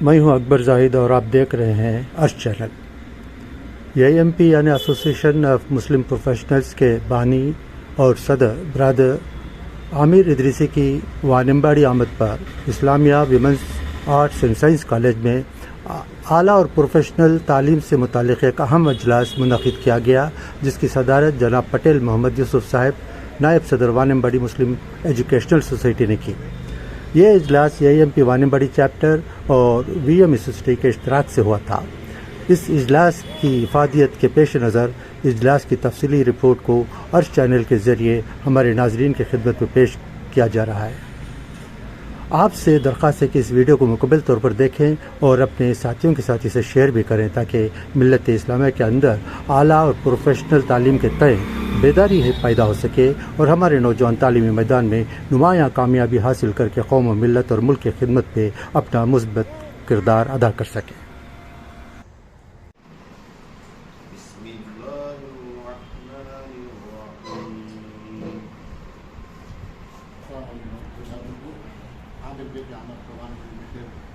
मैं हूं अकबर जाहिद और आप देख रहे हैं अर्श चैनल। AMP यानी एसोसिएशन ऑफ मुस्लिम प्रोफेशनल्स के बानी और सदर ब्रदर आमिर इदरीसी की वानिम्बाड़ी आमद पर Islamia women's arts and science college में आला और प्रोफेशनल तालीम से मुतालिक एक अहम अजलास मुनक़िद किया गया, जिसकी सदारत जनाब पटेल मोहम्मद यूसुफ साहब नायब सदर वानिम्बाड़ी मुस्लिम एजुकेशनल सोसाइटी ने की। ये इजलास AMP वानिम्बाड़ी चैप्टर और VM यूनिवर्सिटी के इश्तराक से हुआ था। इस इजलास की इफादियत के पेश नज़र इजलास की तफसीली रिपोर्ट को अर्श चैनल के ज़रिए हमारे नाजरीन की खिदमत में पेश किया जा रहा है। आपसे दरख्वास्त है कि इस वीडियो को मुकम्मल तौर पर देखें और अपने साथियों के साथ इसे शेयर भी करें, ताकि मिल्लत इस्लामिया के अंदर आला और प्रोफेशनल तालीम के तय बेदारी पैदा हो सके और हमारे नौजवान तालीमी मैदान में नुमायाँ कामयाबी हासिल करके कौम और मिल्लत और मुल्क की खिदमत में अपना मुस्बत किरदार अदा कर सकें।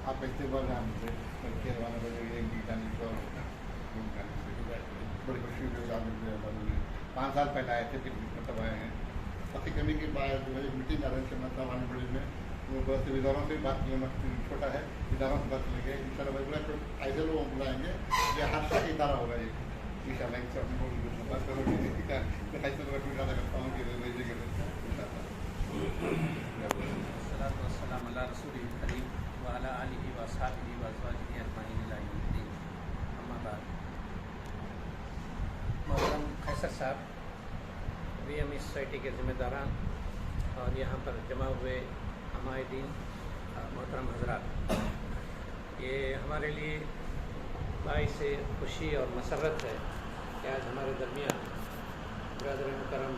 आप इस्तेमाल बड़ी खुशी के साथ 5 साल पहले आए थे, फिर मतलब आए हैं। पति कमी के बाद जो है मीटिंग अरेंज करना था वानिम्बाड़ी में, वो बस इदारों से बात किया, छोटा है इदारों से बात लेंगे इंशाल्लाह। तो ऐसे लोग बुलाएंगे, ये हर साल इदारा होगा ये इंशाल्लाह। इनसे अपने को बात करोगे कैसे ज़्यादा करता हूँ कि मोहतरम खैसर साहब, VM सोसाइटी के ज़िम्मेदारान और यहाँ पर जमा हुए हमायदीन मोहतरम हजरात, ये हमारे लिए बाइस खुशी और मसरत है कि आज हमारे दरमियान ब्रदर मुकरम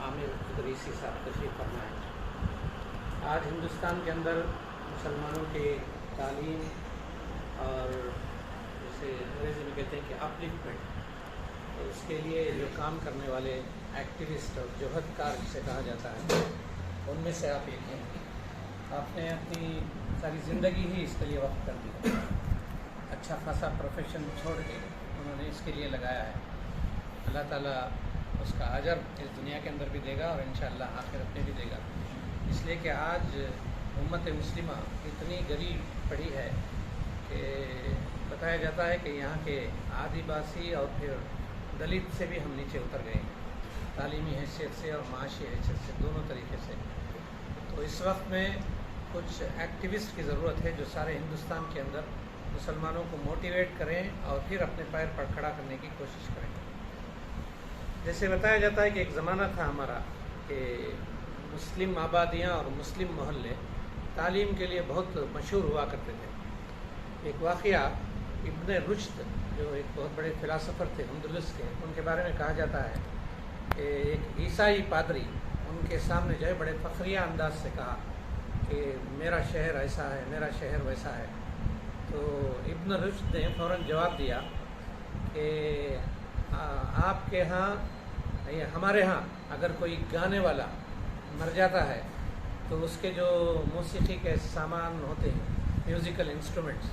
आमिर इदरीसी साहब तशरीफ़ फरमा है। आज हिंदुस्तान के अंदर मुसलमानों की तालीम और जैसे अंग्रेज़ी में कहते हैं कि अपलिफ्टमेंट, तो उसके लिए जो काम करने वाले एक्टिविस्ट और जोहदकार जिसे कहा जाता है, उनमें से आप एक हैं। आपने अपनी सारी ज़िंदगी ही इसके लिए वक्त कर दी, अच्छा खासा प्रोफेशन छोड़ के उन्होंने इसके लिए लगाया है। अल्लाह ताला उसका अजर इस दुनिया के अंदर भी देगा और इंशाअल्लाह आखिरत में भी देगा। इसलिए कि आज उम्मत मुस्लिमा इतनी गरीब पड़ी है कि बताया जाता है कि यहाँ के आदिवासी और फिर दलित से भी हम नीचे उतर गए हैं, तालीमी हैसियत से और माशी हैसियत से, दोनों तरीके से। तो इस वक्त में कुछ एक्टिविस्ट की ज़रूरत है जो सारे हिंदुस्तान के अंदर मुसलमानों को मोटिवेट करें और फिर अपने पैर पर खड़ा करने की कोशिश करें। जैसे बताया जाता है कि एक ज़माना था हमारा कि मुस्लिम आबादियाँ और मुस्लिम मोहल्ले तालीम के लिए बहुत मशहूर हुआ करते थे। एक वाक़या इब्न रुश्द जो एक बहुत बड़े फ़िलासफ़र थे अंदलुस के, उनके बारे में कहा जाता है कि एक ईसाई पादरी उनके सामने जो है बड़े फ़ख्रिया अंदाज से कहा कि मेरा शहर ऐसा है, मेरा शहर वैसा है। तो इब्न रुश्द ने फ़ौरन जवाब दिया कि आपके यहाँ या हमारे यहाँ अगर कोई गाने वाला मर जाता है तो उसके जो मौसीकी के सामान होते हैं, म्यूज़िकल इंस्ट्रूमेंट्स,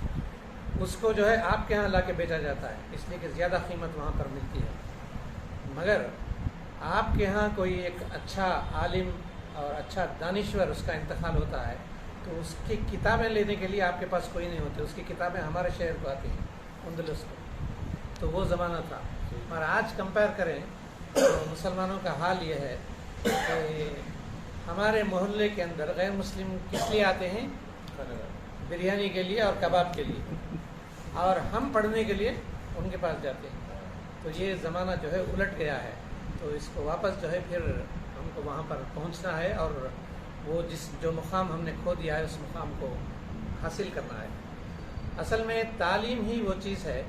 उसको जो है आपके यहाँ ला के बेचा जाता है, इसलिए कि ज़्यादा कीमत वहाँ पर मिलती है। मगर आपके यहाँ कोई एक अच्छा आलिम और अच्छा दानिश्वर उसका इंतकाल होता है तो उसकी किताबें लेने के लिए आपके पास कोई नहीं होते, उसकी किताबें हमारे शहर को आती हैं, अंदलुस को। तो वो ज़माना था। और आज कंपेयर करें तो मुसलमानों का हाल ये है कि हमारे मोहल्ले के अंदर गैर मुस्लिम किस लिए आते हैं? बिरयानी के लिए और कबाब के लिए, और हम पढ़ने के लिए उनके पास जाते हैं। तो ये ज़माना जो है उलट गया है, तो इसको वापस जो है फिर हमको वहाँ पर पहुँचना है और वो जो मुकाम हमने खो दिया है उस मुकाम को हासिल करना है। असल में तालीम ही वो चीज़ है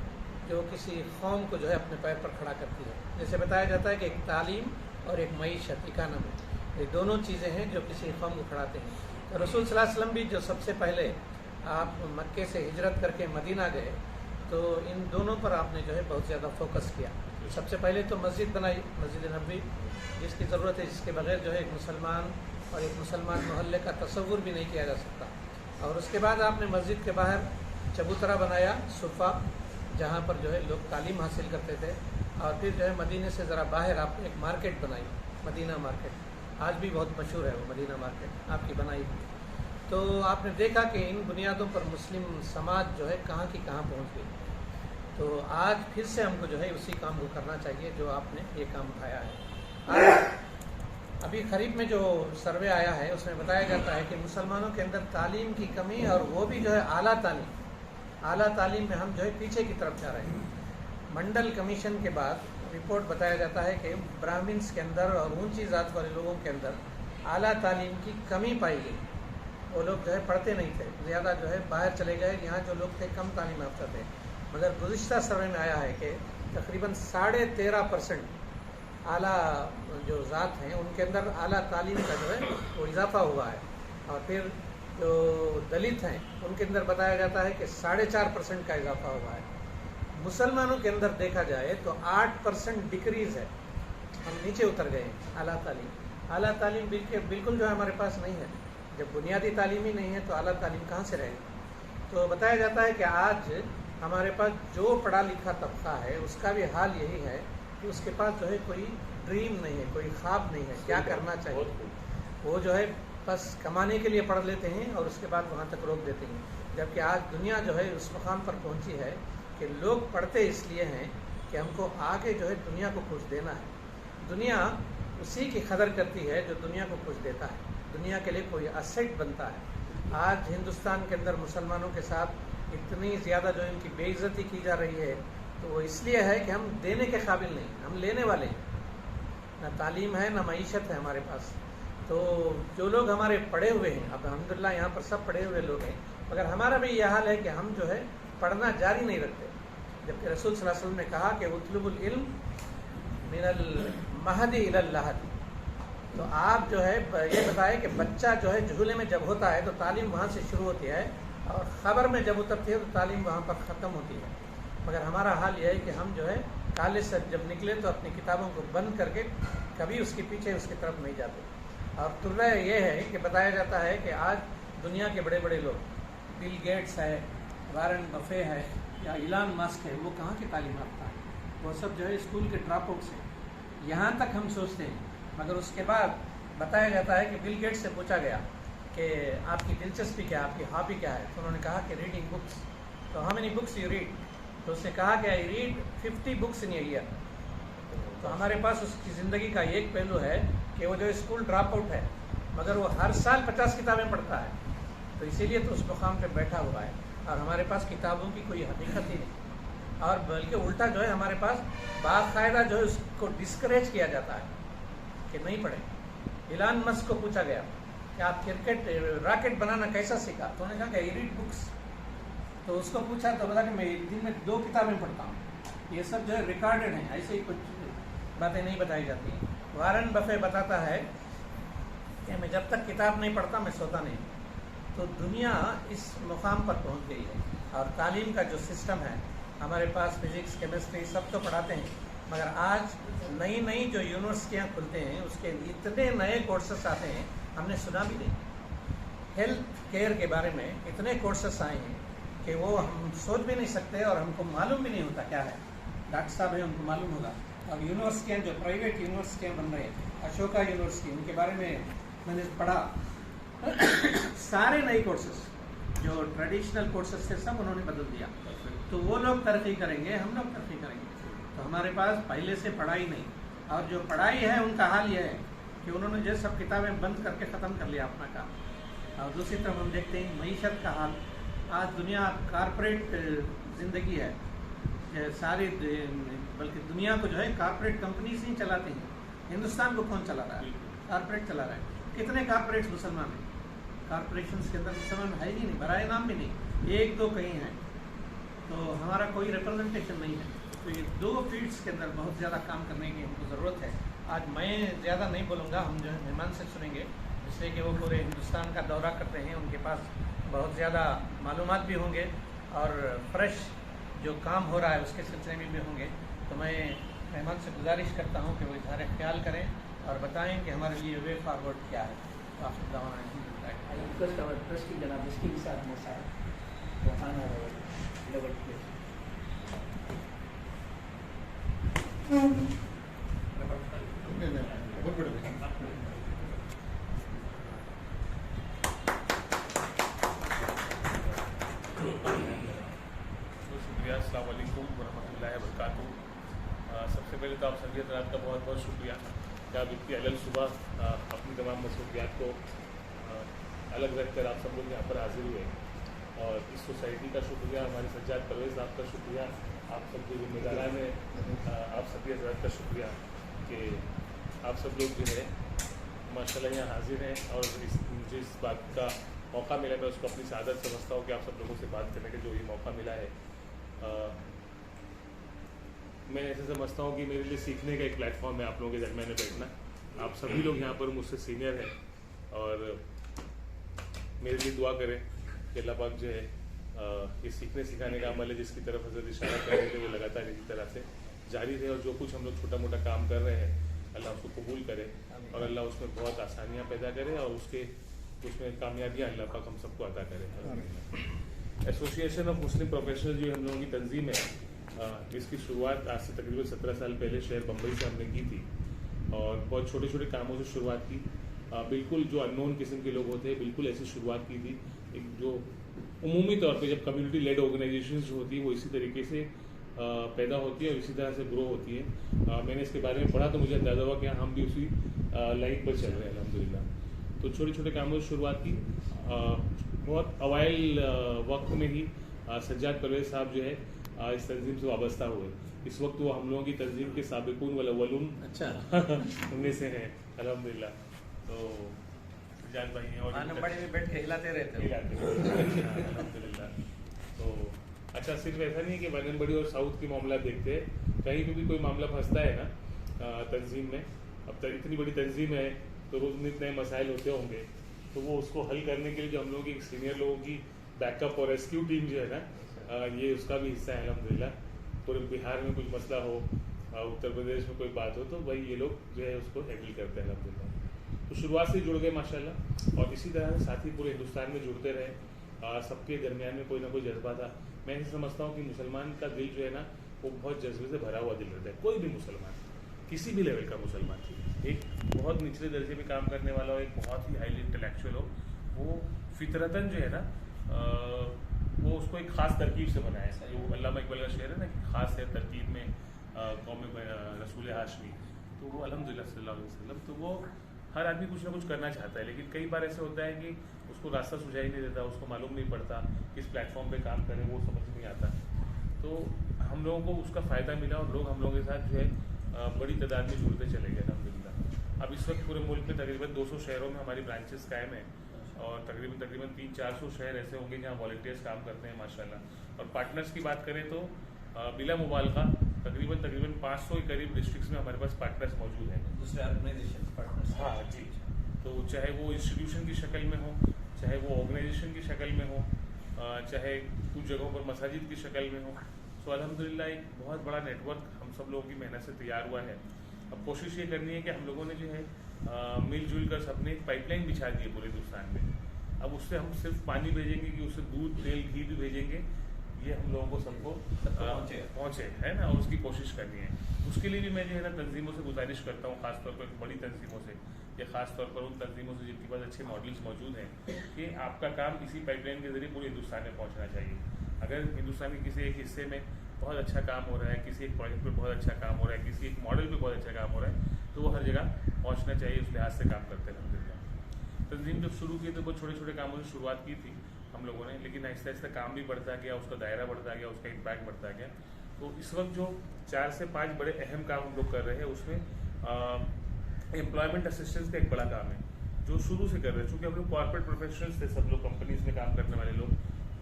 जो किसी कौम को जो है अपने पैर पर खड़ा करती है। जैसे बताया जाता है कि एक तालीम और एक मईशत, इकानमी, ये दोनों चीज़ें हैं जो किसी कौम को खड़ाते हैं। तो रसूल सल्लल्लाहु अलैहि वसल्लम भी जो सबसे पहले आप मक्के से हिजरत करके मदीना गए तो इन दोनों पर आपने जो है बहुत ज़्यादा फोकस किया। सबसे पहले तो मस्जिद बनाई, मस्जिद नबवी, जिसकी ज़रूरत है, जिसके बगैर जो है एक मुसलमान और एक मुसलमान मोहल्ले का तसव्वुर भी नहीं किया जा सकता। और उसके बाद आपने मस्जिद के बाहर चबूतरा बनाया, सुफ़ा, जहाँ पर जो है लोग तालीम हासिल करते थे। और फिर जो है मदीने से ज़रा बाहर आपने एक मार्केट बनाई, मदीना मार्केट। आज भी बहुत मशहूर है वो मदीना मार्केट, आपकी बनाई हुई। तो आपने देखा कि इन बुनियादों पर मुस्लिम समाज जो है कहाँ की कहाँ पहुँच गई। तो आज फिर से हमको जो है उसी काम को करना चाहिए जो आपने ये काम उठाया है। आज अभी खरीफ में जो सर्वे आया है उसमें बताया जाता है कि मुसलमानों के अंदर तालीम की कमी, और वो भी जो है आला तालीम में हम जो है पीछे की तरफ जा रहे हैं। मंडल कमीशन के बाद रिपोर्ट बताया जाता है कि ब्राह्मण्स के अंदर और ऊंची जात वाले लोगों के अंदर आला तालीम की कमी पाई गई। वो लोग जो है पढ़ते नहीं थे, ज़्यादा जो है बाहर चले गए, यहाँ जो लोग थे कम तालीम याफ्ता थे। मगर गुज़िश्ता सर्वे में आया है कि तकरीबन 13.5% आला जो ज़ात हैं उनके अंदर आला तालीम का जो है वो इजाफा हुआ है। और फिर जो दलित हैं उनके अंदर बताया जाता है कि 4.5% का इजाफा हुआ है। मुसलमानों के अंदर देखा जाए तो 8% डिक्रीज़ है, हम नीचे उतर गए हैं। आला तालीम बिल्कुल जो है हमारे पास नहीं है। जब बुनियादी तालीम ही नहीं है तो आला तालीम कहाँ से रहेगी। तो बताया जाता है कि आज हमारे पास जो पढ़ा लिखा तबका है उसका भी हाल यही है कि उसके पास जो है कोई ड्रीम नहीं है, कोई ख्वाब नहीं है क्या करना चाहिए। वो जो है बस कमाने के लिए पढ़ लेते हैं और उसके बाद वहाँ तक रोक देते हैं। जबकि आज दुनिया जो है उस मुकाम पर पहुँची है कि लोग पढ़ते इसलिए हैं कि हमको आगे जो है दुनिया को कुछ देना है। दुनिया उसी की कदर करती है जो दुनिया को कुछ देता है, दुनिया के लिए कोई असेट बनता है। आज हिंदुस्तान के अंदर मुसलमानों के साथ इतनी ज़्यादा जो इनकी बेइज्जती की जा रही है तो वो इसलिए है कि हम देने के काबिल नहीं, हम लेने वाले हैं। ना तालीम है ना मईशत है हमारे पास। तो जो लोग हमारे पढ़े हुए हैं, अब अल्हम्दुलिल्लाह यहाँ पर सब पढ़े हुए लोग हैं, मगर हमारा भी यह हाल है कि हम जो है पढ़ना जारी नहीं रखते। जबकि रसूल सल्लल्लाहु अलैहि वसल्लम ने कहा कि उतलुबुल इल्म मिनल महदी इलल लहद। तो आप जो है ये बताएं कि बच्चा जो है झूले में जब होता है तो तालीम वहाँ से शुरू होती है, और ख़बर में जब उतरती है तो तालीम वहाँ पर ख़त्म होती है। मगर हमारा हाल यह है कि हम जो है कॉलेज से जब निकले तो अपनी किताबों को बंद करके कभी उसके पीछे उसकी तरफ नहीं जाते। और तुलना ये है कि बताया जाता है कि आज दुनिया के बड़े बड़े लोग, बिल गेट्स है, वारन बफे है या इलान मस्क है, वो कहाँ की तालीम याफ्ता है। वो सब जो है स्कूल के ड्रॉप आउट्स हैं, यहाँ तक हम सोचते हैं। मगर उसके बाद बताया जाता है कि बिल गेट्स से पूछा गया कि आपकी दिलचस्पी क्या है, आपकी हॉबी क्या है। तो उन्होंने कहा कि रीडिंग बुक्स। तो how many books you read? तो उसने कहा कि I read 50 books in a year. तो हमारे पास उसकी ज़िंदगी का एक पहलू है कि वो जो स्कूल ड्रॉप आउट है, मगर वो हर साल 50 किताबें पढ़ता है। तो इसीलिए तो उस मुकाम पर बैठा हुआ है। और हमारे पास किताबों की कोई हकीकत ही नहीं, और बल्कि उल्टा जो है हमारे पास बाकायदा जो है उसको डिस्करेज किया जाता है कि नहीं पढ़े। इलान मस्क को पूछा गया कि आप रॉकेट बनाना कैसा सीखा। तो उन्होंने कहा कि आई रीड बुक्स। तो उसको पूछा तो बता कि मैं एक दिन में 2 किताबें पढ़ता हूँ। ये सब जो है रिकॉर्डेड हैं, ऐसे ही कुछ बातें नहीं बताई जाती। वारन बफे बताता है कि मैं जब तक किताब नहीं पढ़ता मैं सोता नहीं। तो दुनिया इस मुकाम पर पहुँच गई है। और तालीम का जो सिस्टम है हमारे पास, फिज़िक्स केमिस्ट्री सब तो पढ़ाते हैं, मगर आज नई नई जो यूनिवर्सिटियाँ खुलते हैं उसके इतने नए कोर्सेस आते हैं, हमने सुना भी नहीं। हेल्थ केयर के बारे में इतने कोर्सेस आए हैं कि वो हम सोच भी नहीं सकते और हमको मालूम भी नहीं होता क्या है। डॉक्टर साहब है, उनको मालूम होगा। और यूनिवर्सिटियाँ जो प्राइवेट यूनिवर्सिटियाँ बन रही हैं, अशोका यूनिवर्सिटी, उनके बारे में मैंने पढ़ा। सारे नए कोर्सेस जो ट्रेडिशनल कोर्सेस थे सब उन्होंने बदल दिया। तो वो लोग तरक्की करेंगे, हम लोग तरक्की करेंगे। तो हमारे पास पहले से पढ़ाई नहीं, और जो पढ़ाई है उनका हाल यह है कि उन्होंने जो सब किताबें बंद करके ख़त्म कर लिया अपना काम। और दूसरी तरफ हम देखते हैं मईशत का हाल। आज दुनिया कारपोरेट ज़िंदगी है, सारी बल्कि दुनिया को जो है कारपोरेट कंपनीज ही चलाती हैं। हिंदुस्तान को कौन चला रहा है? कारपोरेट चला रहा है। कितने कारपोरेट्स मुसलमान हैं? कारपोरेशंस के अंदर मुसलमान है ही नहीं, बराए नाम भी नहीं, 1-2 कहीं हैं। तो हमारा कोई रिप्रेजेंटेशन नहीं है। तो ये 2 फील्ड्स के अंदर बहुत ज़्यादा काम करने की हमको ज़रूरत है। आज मैं ज़्यादा नहीं बोलूँगा, हम जो है मेहमान से सुनेंगे, इसलिए कि वो पूरे हिंदुस्तान का दौरा करते हैं, उनके पास बहुत ज़्यादा मालूमात भी होंगे और फ्रेश जो काम हो रहा है उसके सिलसिले में भी होंगे। तो मैं मेहमान से गुजारिश करता हूँ कि वो इज़हार ख्याल करें और बताएं कि हमारे लिए वे फॉरवर्ड क्या है। तो आप बहुत बड़े शुक्रिया, अस्सलाम वालेकुम वरहमतुल्लाहि वबरकातुहू। सबसे पहले तो आप सभी हज़रात का बहुत बहुत शुक्रिया कि आप इतनी अलग सुबह अपनी तमाम मसरूफियात को अलग रख कर आप सब लोग यहाँ पर हाजिर हुए। और इस सोसाइटी का शुक्रिया, हमारे सज्जाद परवेज़ साहब का शुक्रिया, आप सब जो जिम्मेदारान हैं आप सभी हज़रात का शुक्रिया कि आप सब लोग जो है माशाल्लाह यहाँ हाजिर हैं। और मुझे इस बात का मौका मिला, मैं उसको अपनी सादत समझता हूँ कि आप सब लोगों से बात करने का जो ये मौका मिला है। मैं ऐसे समझता हूँ कि मेरे लिए सीखने का एक प्लेटफॉर्म है आप लोगों के दरमियान में बैठना। आप सभी लोग यहाँ पर मुझसे सीनियर हैं और मेरे लिए दुआ करें कि अल्लाह पाक जो है ये सीखने सिखाने का अमल है जिसकी तरफ हज़रत इशारा कर रहे थे वो लगातार इसी तरह से जारी रहे। और जो कुछ हम लोग छोटा मोटा काम कर रहे हैं अल्लाह उसको कबूल करे और अल्लाह उसमें बहुत आसानियाँ पैदा करे और उसमें कामयाबियाँ अल्लाह पाक हम सबको अता करे। एसोसिएशन ऑफ मुस्लिम प्रोफेशनल जो हम लोगों की तंजीम है, इसकी शुरुआत आज से तकरीबन 17 साल पहले शहर बम्बई से हमने की थी और बहुत छोटे छोटे कामों से शुरुआत की। बिल्कुल जो अननोन किस्म के लोग होते हैं बिल्कुल ऐसी शुरुआत की थी। एक जो उमूमी तौर पे जब कम्युनिटी लेड ऑर्गेनाइजेशन जो होती है वो इसी तरीके से पैदा होती है और इसी तरह से ग्रो होती है। मैंने इसके बारे में पढ़ा तो मुझे अंदाज़ा हुआ कि हम भी उसी लाइन पर चल रहे हैं अल्हम्दुलिल्लाह। तो छोटे छोटे कामों से शुरुआत की। बहुत अवाइल वक्त में ही सज्जाद परवेज़ साहब जो है इस तंजीम से वाबस्ता हुए। इस वक्त वो हम लोगों की तंजीम के साबिकुन वल अव्वलून उनमें से हैं अल्हम्दुलिल्लाह। तो सज्जाद भाई हैं और आंगनबाड़ी में बैठ के हिलाते रहते हैं। अल्हम्दुलिल्लाह। तो अच्छा, सिर्फ ऐसा नहीं है कि आंगनबाड़ी और साउथ की मामला देखते हैं, कहीं पे भी कोई मामला फंसता है ना तंजीम में, अब इतनी बड़ी तंजीम है तो रोज़ नित नए मसाइल होते होंगे, तो वो उसको हल करने के लिए जो हम लोगों की सीनियर लोगों की बैकअप और रेस्क्यू टीम जो है ना ये उसका भी हिस्सा है अल्हम्दुलिल्लाह। पूरे बिहार में कुछ मसला हो, उत्तर प्रदेश में कोई बात हो तो भाई ये लोग जो है उसको हैंडल करते हैं अल्हम्दुलिल्लाह। तो शुरुआत से जुड़ गए माशाल्लाह और इसी तरह से साथ ही पूरे हिंदुस्तान में जुड़ते रहे। सबके दरमियान में कोई ना कोई जज्बा था। मैं ऐसे समझता हूँ कि मुसलमान का दिल जो है ना वो बहुत जज्बे से भरा हुआ दिल रहता है। कोई भी मुसलमान, किसी भी लेवल का मुसलमान, एक बहुत निचले दर्जे में काम करने वाला हो, एक बहुत ही हाईली इंटेलेक्चुअल हो, वो फितरतन जो है ना वो उसको एक ख़ास तरकीब से बनाया है। जो अल्लामा इकबाल का शेर है ना कि ख़ास है तरकीब में कौम रसूल हाशमी, तो वो अल्हम्दुलिल्लाह सल्लल्लाहु अलैहि वसल्लम, तो वो हर आदमी कुछ ना कुछ करना चाहता है, लेकिन कई बार ऐसे होता है कि उसको रास्ता सुझाई नहीं देता, उसको मालूम नहीं पड़ता किस प्लेटफॉर्म पे काम करें, वो समझ नहीं आता। तो हम लोगों को उसका फ़ायदा मिला और लोग हम लोगों के साथ जो है बड़ी तादाद में जुड़ते चले गए अल्हम्दुलिल्लाह। अब इस वक्त पूरे मुल्क में तकरीबन 200 शहरों में हमारी ब्रांचेस कायम हैं और तकरीबन 300-400 शहर ऐसे होंगे जहाँ वॉलंटियर्स काम करते हैं माशाल्लाह। और पार्टनर्स की बात करें तो बिला मुबालगा तकरीबन 500 के करीब डिस्ट्रिक्ट्स में हमारे पास पार्टनर्स मौजूद हैं, दूसरे ऑर्गेनाइजेशन पार्टनर्स। हाँ जी। तो चाहे वो इंस्टीट्यूशन की शक्ल में हो, चाहे वो ऑर्गेनाइजेशन की शक्ल में हो, चाहे कुछ जगहों पर मसाजिद की शक्ल में हो, तो अल्हम्दुलिल्लाह एक बहुत बड़ा नेटवर्क हम सब लोगों की मेहनत से तैयार हुआ है। अब कोशिश ये करनी है कि हम लोगों ने जो है मिलजुल कर सबने एक पाइपलाइन बिछा दी है पूरे हिंदुस्तान में। अब उससे हम सिर्फ पानी भेजेंगे कि उससे दूध, तेल, घी भी भेजेंगे, ये हम लोगों को सबको पहुँचे है ना, और उसकी कोशिश करनी है। उसके लिए भी मैं जो है ना तंजीमों से गुजारिश करता हूँ, ख़ासतौर पर बड़ी तंजीमों से या ख़ासतौर पर उन तंजीमों से जिनके पास अच्छे मॉडल्स मौजूद हैं, कि आपका काम इसी पाइपलाइन के ज़रिए पूरे हिंदुस्तान में पहुँचना चाहिए। अगर हिंदुस्तान के किसी एक हिस्से में बहुत अच्छा काम हो रहा है, किसी एक प्रोजेक्ट पर बहुत अच्छा काम हो रहा है, किसी एक मॉडल पर बहुत अच्छा काम हो रहा है, तो वो हर जगह पहुँचना चाहिए। उस लिहाज से काम करते हैं। तंजीम जब शुरू की तो बहुत छोटे छोटे कामों से शुरुआत की थी हम लोगों ने, लेकिन आहिस्ता आहिस्ता काम भी बढ़ता गया, उसका दायरा बढ़ता गया, उसका इम्पैक्ट बढ़ता गया। तो इस वक्त जो 4 से 5 बड़े अहम काम हम लोग कर रहे हैं, उसमें एम्प्लॉयमेंट असिस्टेंस का एक बड़ा काम है जो शुरू से कर रहे हैं। चूँकि हम लोग कॉर्पोरेट प्रोफेशनल्स थे सब लोग, कंपनीज में काम करने वाले लोग,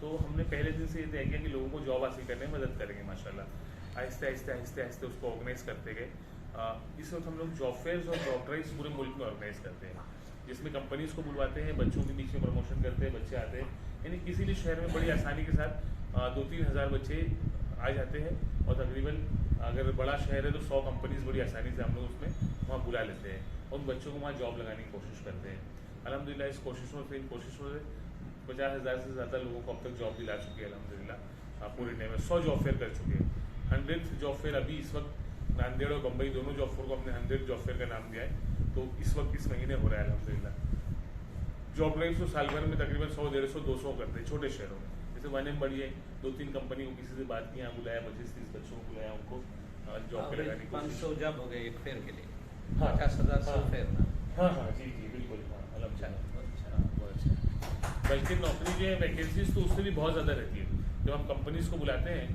तो हमने पहले दिन से ये तय किया कि लोगों को जॉब हासिल करने में मदद करेंगे माशाल्लाह। आहिस्ते आहिस्ते आहिस्ते आहिस्ते उसको ऑर्गेनाइज करते गए। इस वक्त हम लोग जॉब फेयर्स और जॉब ड्राइव्स पूरे मुल्क में ऑर्गेनाइज करते हैं, जिसमें कंपनीज को बुलवाते हैं, बच्चों के बीच में प्रमोशन करते हैं, बच्चे आते हैं। यानी किसी भी शहर में बड़ी आसानी के साथ 2-3 हज़ार बच्चे आ जाते हैं और तकरीबन अगर बड़ा शहर है तो 100 कंपनीज बड़ी आसानी से हम लोग उसमें वहाँ बुला लेते हैं और उन बच्चों को वहाँ जॉब लगाने की कोशिश करते हैं। अल्हम्दुलिल्लाह इन कोशिशों से 50,000 से ज़्यादा लोगों को अब तक जॉब दिला चुके हैं अल्हम्दुलिल्लाह। पूरे इंडिया में 100 जॉब फेयर कर चुके हैं। 100th जॉब फेयर अभी इस वक्त नांदेड़ और बम्बई दोनों जॉब फेयर को हमने 100 जॉब फेयर का नाम दिया है। तो इस वक्त इस महीने हो रहा है अल्हम्दुलिल्लाह। जॉब ड्राइव तो साल भर में तकरीबन 100, 150, 200 करते हैं छोटे शहरों में। जैसे वाने में बढ़ी है, 2-3 कंपनी को किसी से बात की, यहाँ बुलाया 25-30 बच्चों को बुलाया, उनको जॉब पे लगाने की कोशिश। 500 जॉब हो गए एक फेयर के लिए। हाँ 50,000 हाँ, से फेयर ना। हाँ जी बिल्कुल, हाँ अल्हम्दुलिल्लाह। अच्छा। हाँ, बहुत अच्छा। बल्कि नौकरी जो है वैकेंसीज तो उससे भी बहुत ज़्यादा रहती है। जब हम कंपनीज को बुलाते हैं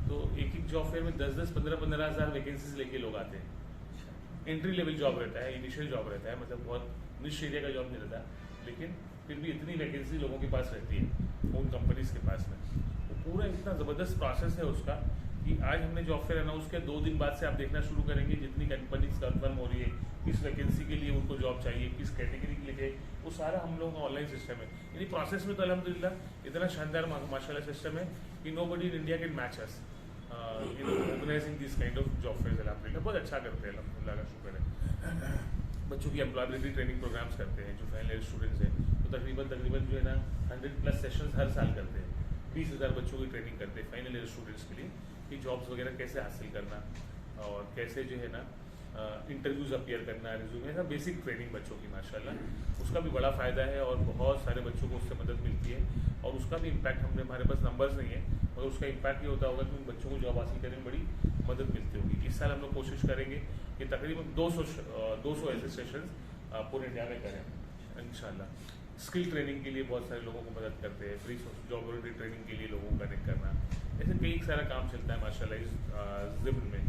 तो एक जॉब फेयर में 10-10, 15-15 हज़ार वैकेंसीज लेके लोग आते हैं। एंट्री लेवल जॉब रहता है, इनिशियल जॉब रहता है, मतलब बहुत निश एरिया का जॉब नहीं रहता, लेकिन फिर भी इतनी वैकेंसी लोगों के पास रहती है उन कंपनीज के पास में। तो पूरा इतना ज़बरदस्त प्रोसेस है उसका कि आज हमने जॉब फेयर अनाउंस किया, 2 दिन बाद से आप देखना शुरू करेंगे जितनी कंपनीज कंफर्म हो रही है, किस वैकेंसी के लिए उनको जॉब चाहिए, किस कैटेगरी के लिए चाहिए, वो सारा हम लोगों का ऑनलाइन सिस्टम है। यानी प्रोसेस में तो अल्हम्दुलिल्लाह इतना शानदार माशाल्लाह सिस्टम है कि nobody in India can match us in organising this kind of job fairs. अल्हम्दुलिल्लाह बहुत अच्छा करते हैं, अल्हम्दुलिल्लाह का शुक्र है। बच्चों की एम्प्लॉयबिलिटी ट्रेनिंग प्रोग्राम्स करते हैं जो फाइनल ईयर स्टूडेंट्स हैं, तो तकरीबन जो है ना 100+ सेशंस हर साल करते हैं। 20,000 बच्चों की ट्रेनिंग करते हैं फाइनल ईयर स्टूडेंट्स के लिए कि जॉब्स वगैरह कैसे हासिल करना और कैसे जो है ना इंटरव्यूज अपीयर करना, रिज्यूमे का बेसिक ट्रेनिंग बच्चों की माशाल्लाह। उसका भी बड़ा फ़ायदा है और बहुत सारे बच्चों को उससे मदद मिलती है और उसका भी इम्पैक्ट हमारे पास नंबर्स नहीं है, मगर उसका इम्पैक्ट ये होता होगा कि उन बच्चों को जॉब हासिल करने में बड़ी मदद मिलती होगी। इस साल हम लोग कोशिश करेंगे कि तकरीबन 200 ऐसे सेशंस पूरे इंडिया में करें इंशाल्लाह। स्किल ट्रेनिंग के लिए बहुत सारे लोगों को मदद करते हैं, फ्री जॉब ओरिएंटेड ट्रेनिंग के लिए लोगों को कनेक्ट करना, ऐसे कई सारा काम चलता है माशाल्लाह इस ज़िम्न में।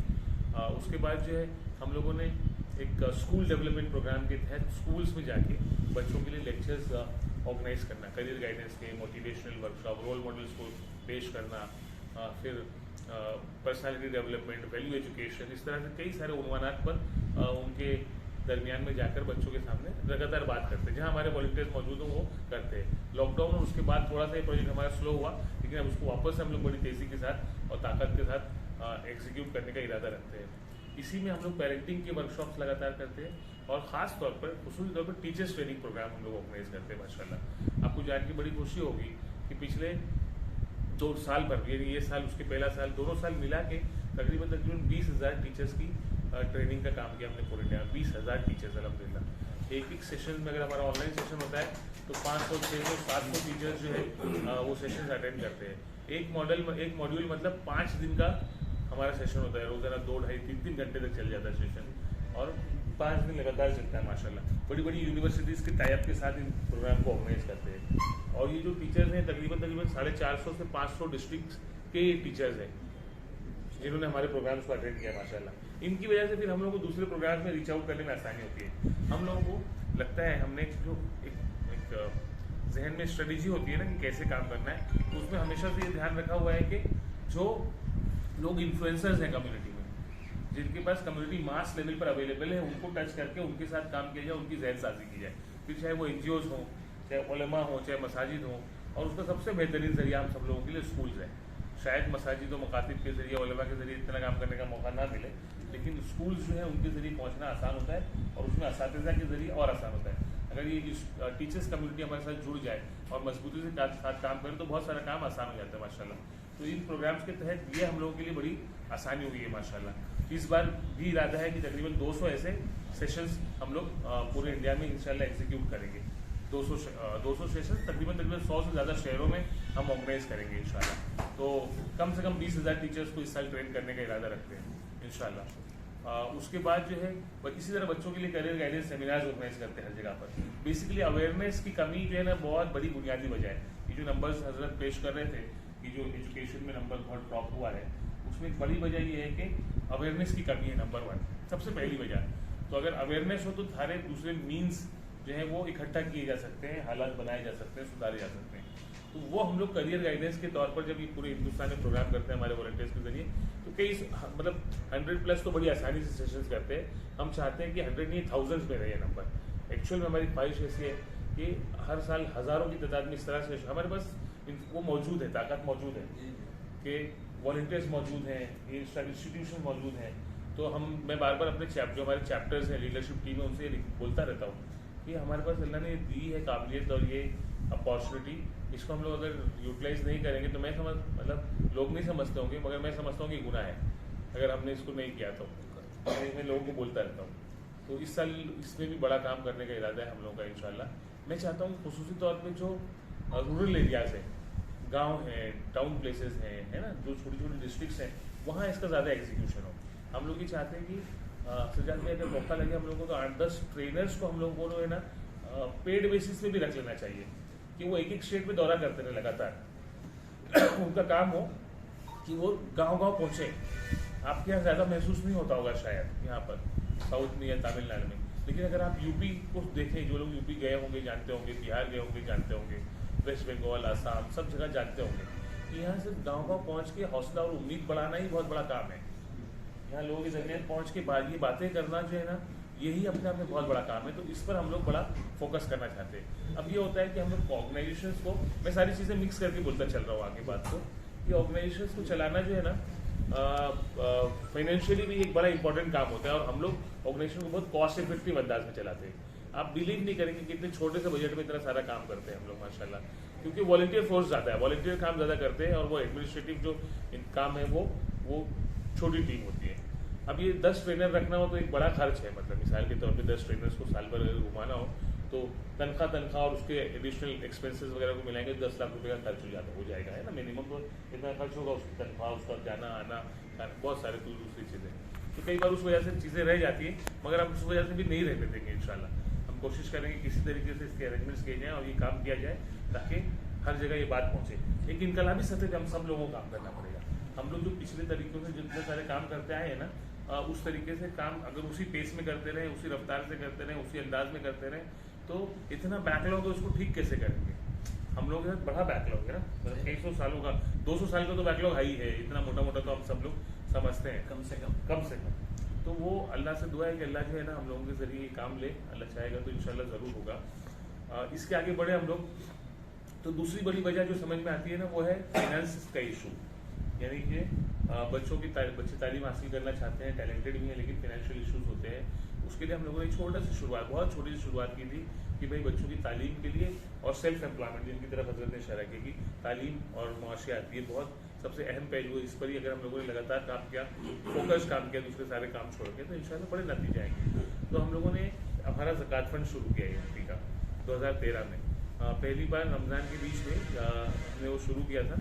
उसके बाद जो है हम लोगों ने एक स्कूल डेवलपमेंट प्रोग्राम के तहत स्कूल्स में जाके बच्चों के लिए लेक्चर्स ऑर्गेनाइज करना, करियर गाइडेंस के, मोटिवेशनल वर्कशॉप, रोल मॉडल्स को पेश करना, फिर पर्सनालिटी डेवलपमेंट, वैल्यू एजुकेशन, इस तरह से कई सारे उन्वानात पर उनके दरमियान में जाकर बच्चों के सामने लगातार बात करते हैं। जहाँ हमारे वॉलंटियर्स मौजूद हों वो करते हैं। लॉकडाउन और उसके बाद थोड़ा सा ये प्रोजेक्ट हमारा स्लो हुआ, लेकिन अब उसको वापस से हम लोग बड़ी तेज़ी के साथ और ताकत के साथ एग्जीक्यूट करने का इरादा रखते हैं। इसी में हम लोग पेरेंटिंग के वर्कशॉप्स लगातार करते हैं और ख़ास तौर पर खसूसी तौर पर टीचर्स ट्रेनिंग प्रोग्राम हम लोग ऑर्गेनाइज करते हैं माशाल्लाह। आपको जान के बड़ी खुशी होगी कि पिछले 2 साल भर, यानी ये साल उसके पहला साल, दोनों साल मिला के तकरीबन 20,000 टीचर्स की ट्रेनिंग का काम किया हमने पूरे इंडिया में। 20,000 टीचर्स अल्हम्दुलिल्लाह। एक सेशन में अगर हमारा ऑनलाइन सेशन होता है तो 500, 600, 700 टीचर्स जो है वो सेशन अटेंड करते हैं। एक मॉड्यूल मतलब 5 दिन का हमारा सेशन होता है, रोज़ाना 2, 2.5, 3 घंटे तक चल जाता है सेशन और 5 दिन लगातार चलता है माशाल्लाह। बड़ी बड़ी यूनिवर्सिटीज़ के टाइप के साथ इन प्रोग्राम को ऑर्गेनाइज करते हैं और ये जो टीचर्स हैं तकरीबन 450 से 500 डिस्ट्रिक्ट के टीचर्स हैं जिन्होंने हमारे प्रोग्राम्स को अटेंड किया माशाल्लाह। इनकी वजह से फिर हम लोग को दूसरे प्रोग्राम्स में रीच आउट करने में आसानी होती है। हम लोगों को लगता है हमने जो एक जहन में स्ट्रेटेजी होती है ना कि कैसे काम करना है, तो उसमें हमेशा से ये ध्यान रखा हुआ है कि जो लोग इन्फ्लुएंसर्स हैं कम्युनिटी में, जिनके पास कम्युनिटी मास लेवल पर अवेलेबल है, उनको टच करके उनके साथ काम किया जाए, उनकी जहन साजी की जाए। फिर चाहे वो NGOs हों, चाहे उलमा हों, चाहे मसाजिद हों, और उसका सबसे बेहतरीन जरिया हम सब लोगों के लिए स्कूल्स हैं। शायद मसाजिद और मकातिब के ज़रिए, उलमा के ज़रिए इतना काम करने का मौका ना मिले, लेकिन स्कूल्स जो है उनके ज़रिए पहुंचना आसान होता है और उसमें असातिज़ा के ज़रिए और आसान होता है। अगर ये टीचर्स कम्युनिटी हमारे साथ जुड़ जाए और मजबूती से साथ काम करें तो बहुत सारा काम आसान हो जाता है माशाल्लाह। तो इन प्रोग्राम्स के तहत ये हम लोगों के लिए बड़ी आसानी हुई है माशाल्लाह। इस बार भी इरादा है कि तकरीबन 200 ऐसे सेशंस हम लोग पूरे इंडिया में इंशाल्लाह एग्जीक्यूट करेंगे। 200 सेशन तकरीबन 100 से ज़्यादा शहरों में हम ऑर्गेनाइज करेंगे इंशाल्लाह। तो कम से कम 20,000 टीचर्स को इस साल ट्रेन करने का इरादा रखते हैं इंशाल्लाह। उसके बाद जो है इसी तरह बच्चों के लिए करियर गाइडेंस सेमिनार्स ऑर्गेनाइज करते हैं हर जगह पर। बेसिकली अवेयरनेस की कमी जो है ना बहुत बड़ी बुनियादी वजह है। ये जो नंबर्स हजरत पेश कर रहे थे कि जो एजुकेशन में नंबर बहुत ड्रॉप हुआ है, उसमें एक बड़ी वजह ये है कि अवेयरनेस की कमी है, नंबर 1 सबसे पहली वजह। तो अगर अवेयरनेस हो तो सारे दूसरे मीन्स जो है वो इकट्ठा किए जा सकते हैं, हालात बनाए जा सकते हैं, सुधारे जा सकते हैं। तो वो हम लोग करियर गाइडेंस के तौर पर जब ये पूरे हिंदुस्तान में प्रोग्राम करते हैं हमारे वॉलंटियर्स के जरिए, तो कई मतलब 100+ तो बड़ी आसानी से सेशंस करते हैं। हम चाहते हैं कि 100 नहीं, थाउजेंड्स में रहे नंबर। एक्चुअल में हमारी ख्वाहिश ऐसी है कि हर साल हज़ारों की तादाद में इस तरह से हमारे पास वो मौजूद है, ताकत मौजूद है कि वॉलंटियर्स मौजूद हैं, ये इंस्टीट्यूशन मौजूद हैं। तो मैं बार बार अपने जो हमारे चैप्टर्स हैं, लीडरशिप टीम है, उनसे बोलता रहता हूँ कि हमारे पास अल्लाह ने दी है काबिलियत और ये अपॉर्चुनिटी इसको हम लोग अगर यूटिलाइज नहीं करेंगे तो मैं मतलब लोग नहीं समझते होंगे, मगर मैं समझता हूँ कि गुनाह है अगर हमने इसको नहीं किया तो। मैं लोगों को बोलता रहता हूँ। तो इस साल इसमें भी बड़ा काम करने का इरादा है हम लोगों का इंशाल्लाह। मैं चाहता हूँ खुसूसी तौर पे जो रूरल एरियाज़ हैं, गांव हैं, टाउन प्लेसेस हैं, है ना, जो छोटी छोटी डिस्ट्रिक्ट्स हैं, वहाँ इसका ज़्यादा एग्जीक्यूशन हो। हम लोग ये चाहते हैं कि सजाद भाई अगर मौका लगे हम लोगों को तो 8-10 ट्रेनर्स को हम लोगों को है ना पेड बेसिस पे भी रख लेना चाहिए कि वो एक स्टेट में दौरा करते रहे लगातार। उनका काम हो कि वो गांव-गांव पहुँचे। आपके यहाँ ज़्यादा महसूस नहीं होता होगा शायद यहाँ पर साउथ में या तमिलनाडु में, लेकिन अगर आप यूपी को देखें, जो लोग यूपी गए होंगे जानते होंगे, बिहार गए होंगे जानते होंगे, वेस्ट बंगाल, आसाम, सब जगह जानते होंगे कि यहाँ सिर्फ गाँव-गाँव पहुँच के हौसला और उम्मीद बढ़ाना ही बहुत बड़ा काम है। यहाँ लोगों के दरमियान पहुँच के बाद ये बातें करना जो है ना, यही अपने आप में बहुत बड़ा काम है। तो इस पर हम लोग बड़ा फोकस करना चाहते हैं। अब ये होता है कि हम लोग ऑर्गेनाइजेशंस को, मैं सारी चीज़ें मिक्स करके बोलता चल रहा हूँ आगे बात को, कि ऑर्गेनाइजेशंस को चलाना जो है ना फाइनेंशियली भी एक बड़ा इंपॉर्टेंट काम होता है, और हम लोग ऑर्गेनाइजेशन को बहुत कॉस्ट इफेक्टिव अंदाज में चलाते हैं। आप बिलीव नहीं करेंगे कि इतने छोटे से बजट में इतना सारा काम करते हैं हम लोग माशाल्लाह, क्योंकि वॉलंटियर फोर्स ज़्यादा है, वॉलंटियर काम ज़्यादा करते हैं, और वो एडमिनिस्ट्रेटिव जो काम है वो छोटी टीम होती है। अब ये 10 ट्रेनर रखना हो तो एक बड़ा खर्च है, मतलब मिसाल के तौर पे 10 ट्रेनर्स को साल भर अगर घुमाना हो तो तनख्वाह और उसके एडिशनल एक्सपेंसेस वगैरह को मिलाएंगे 10 लाख रुपए का खर्च हो जाएगा, है ना, मिनिमम तो इतना खर्च होगा। उसकी तनख्वाह, उसका जाना आना, बहुत सारे दूसरी चीज़ें, तो कई बार उस वजह से चीज़ें रह जाती हैं, मगर हम उस वजह से भी नहीं रहने देंगे इंशाल्लाह। हम कोशिश करेंगे किसी तरीके से इसके अरेंजमेंट्स किए जाएँ और ये काम किया जाए ताकि हर जगह ये बात पहुँचे। एक इनकलाबी सतह पर हम सब लोगों को काम करना पड़ेगा। हम लोग जो पिछले तरीकों से जितने सारे काम करते आए हैं ना, उस तरीके से काम अगर उसी पेस में करते रहे, उसी रफ्तार से करते रहे, उसी अंदाज में करते रहे, तो इतना बैकलॉग है उसको ठीक कैसे करेंगे। हम लोग बड़ा बैकलॉग है ना, मतलब कई सौ सालों का, 200 साल का तो बैकलॉग है ही है, इतना मोटा मोटा तो हम सब लोग समझते हैं, कम से कम। तो वो अल्लाह से दुआ है कि अल्लाह जो है ना हम लोगों के जरिए ये काम ले, अल्लाह चाहेगा तो इंशाल्लाह ज़रूर होगा। इसके आगे बढ़े हम लोग, तो दूसरी बड़ी वजह जो समझ में आती है ना वो है फाइनेंस का इशू, यानी कि बच्चे तालीम हासिल करना चाहते हैं, टैलेंटेड भी हैं, लेकिन फाइनेंशियल इश्यूज होते हैं। उसके लिए हम लोगों ने छोटा सी शुरुआत, बहुत छोटी सी शुरुआत की थी कि भाई बच्चों की तालीम के लिए और सेल्फ एम्प्लॉयमेंट, जिनकी तरफ हजरत ने इशारा किया कि तालीम और मुआशियात, ये बहुत सबसे अहम पहलू है। इस पर ही अगर हम लोगों ने लगातार काम किया, फोकस काम किया, दूसरे सारे काम छोड़ के, तो इंशाल्लाह बड़े नतीजे आएंगे। तो हम लोगों ने हमारा ज़कात फंड शुरू किया है एमपी का 2013 में। पहली बार रमज़ान के बीच में हमने वो शुरू किया था,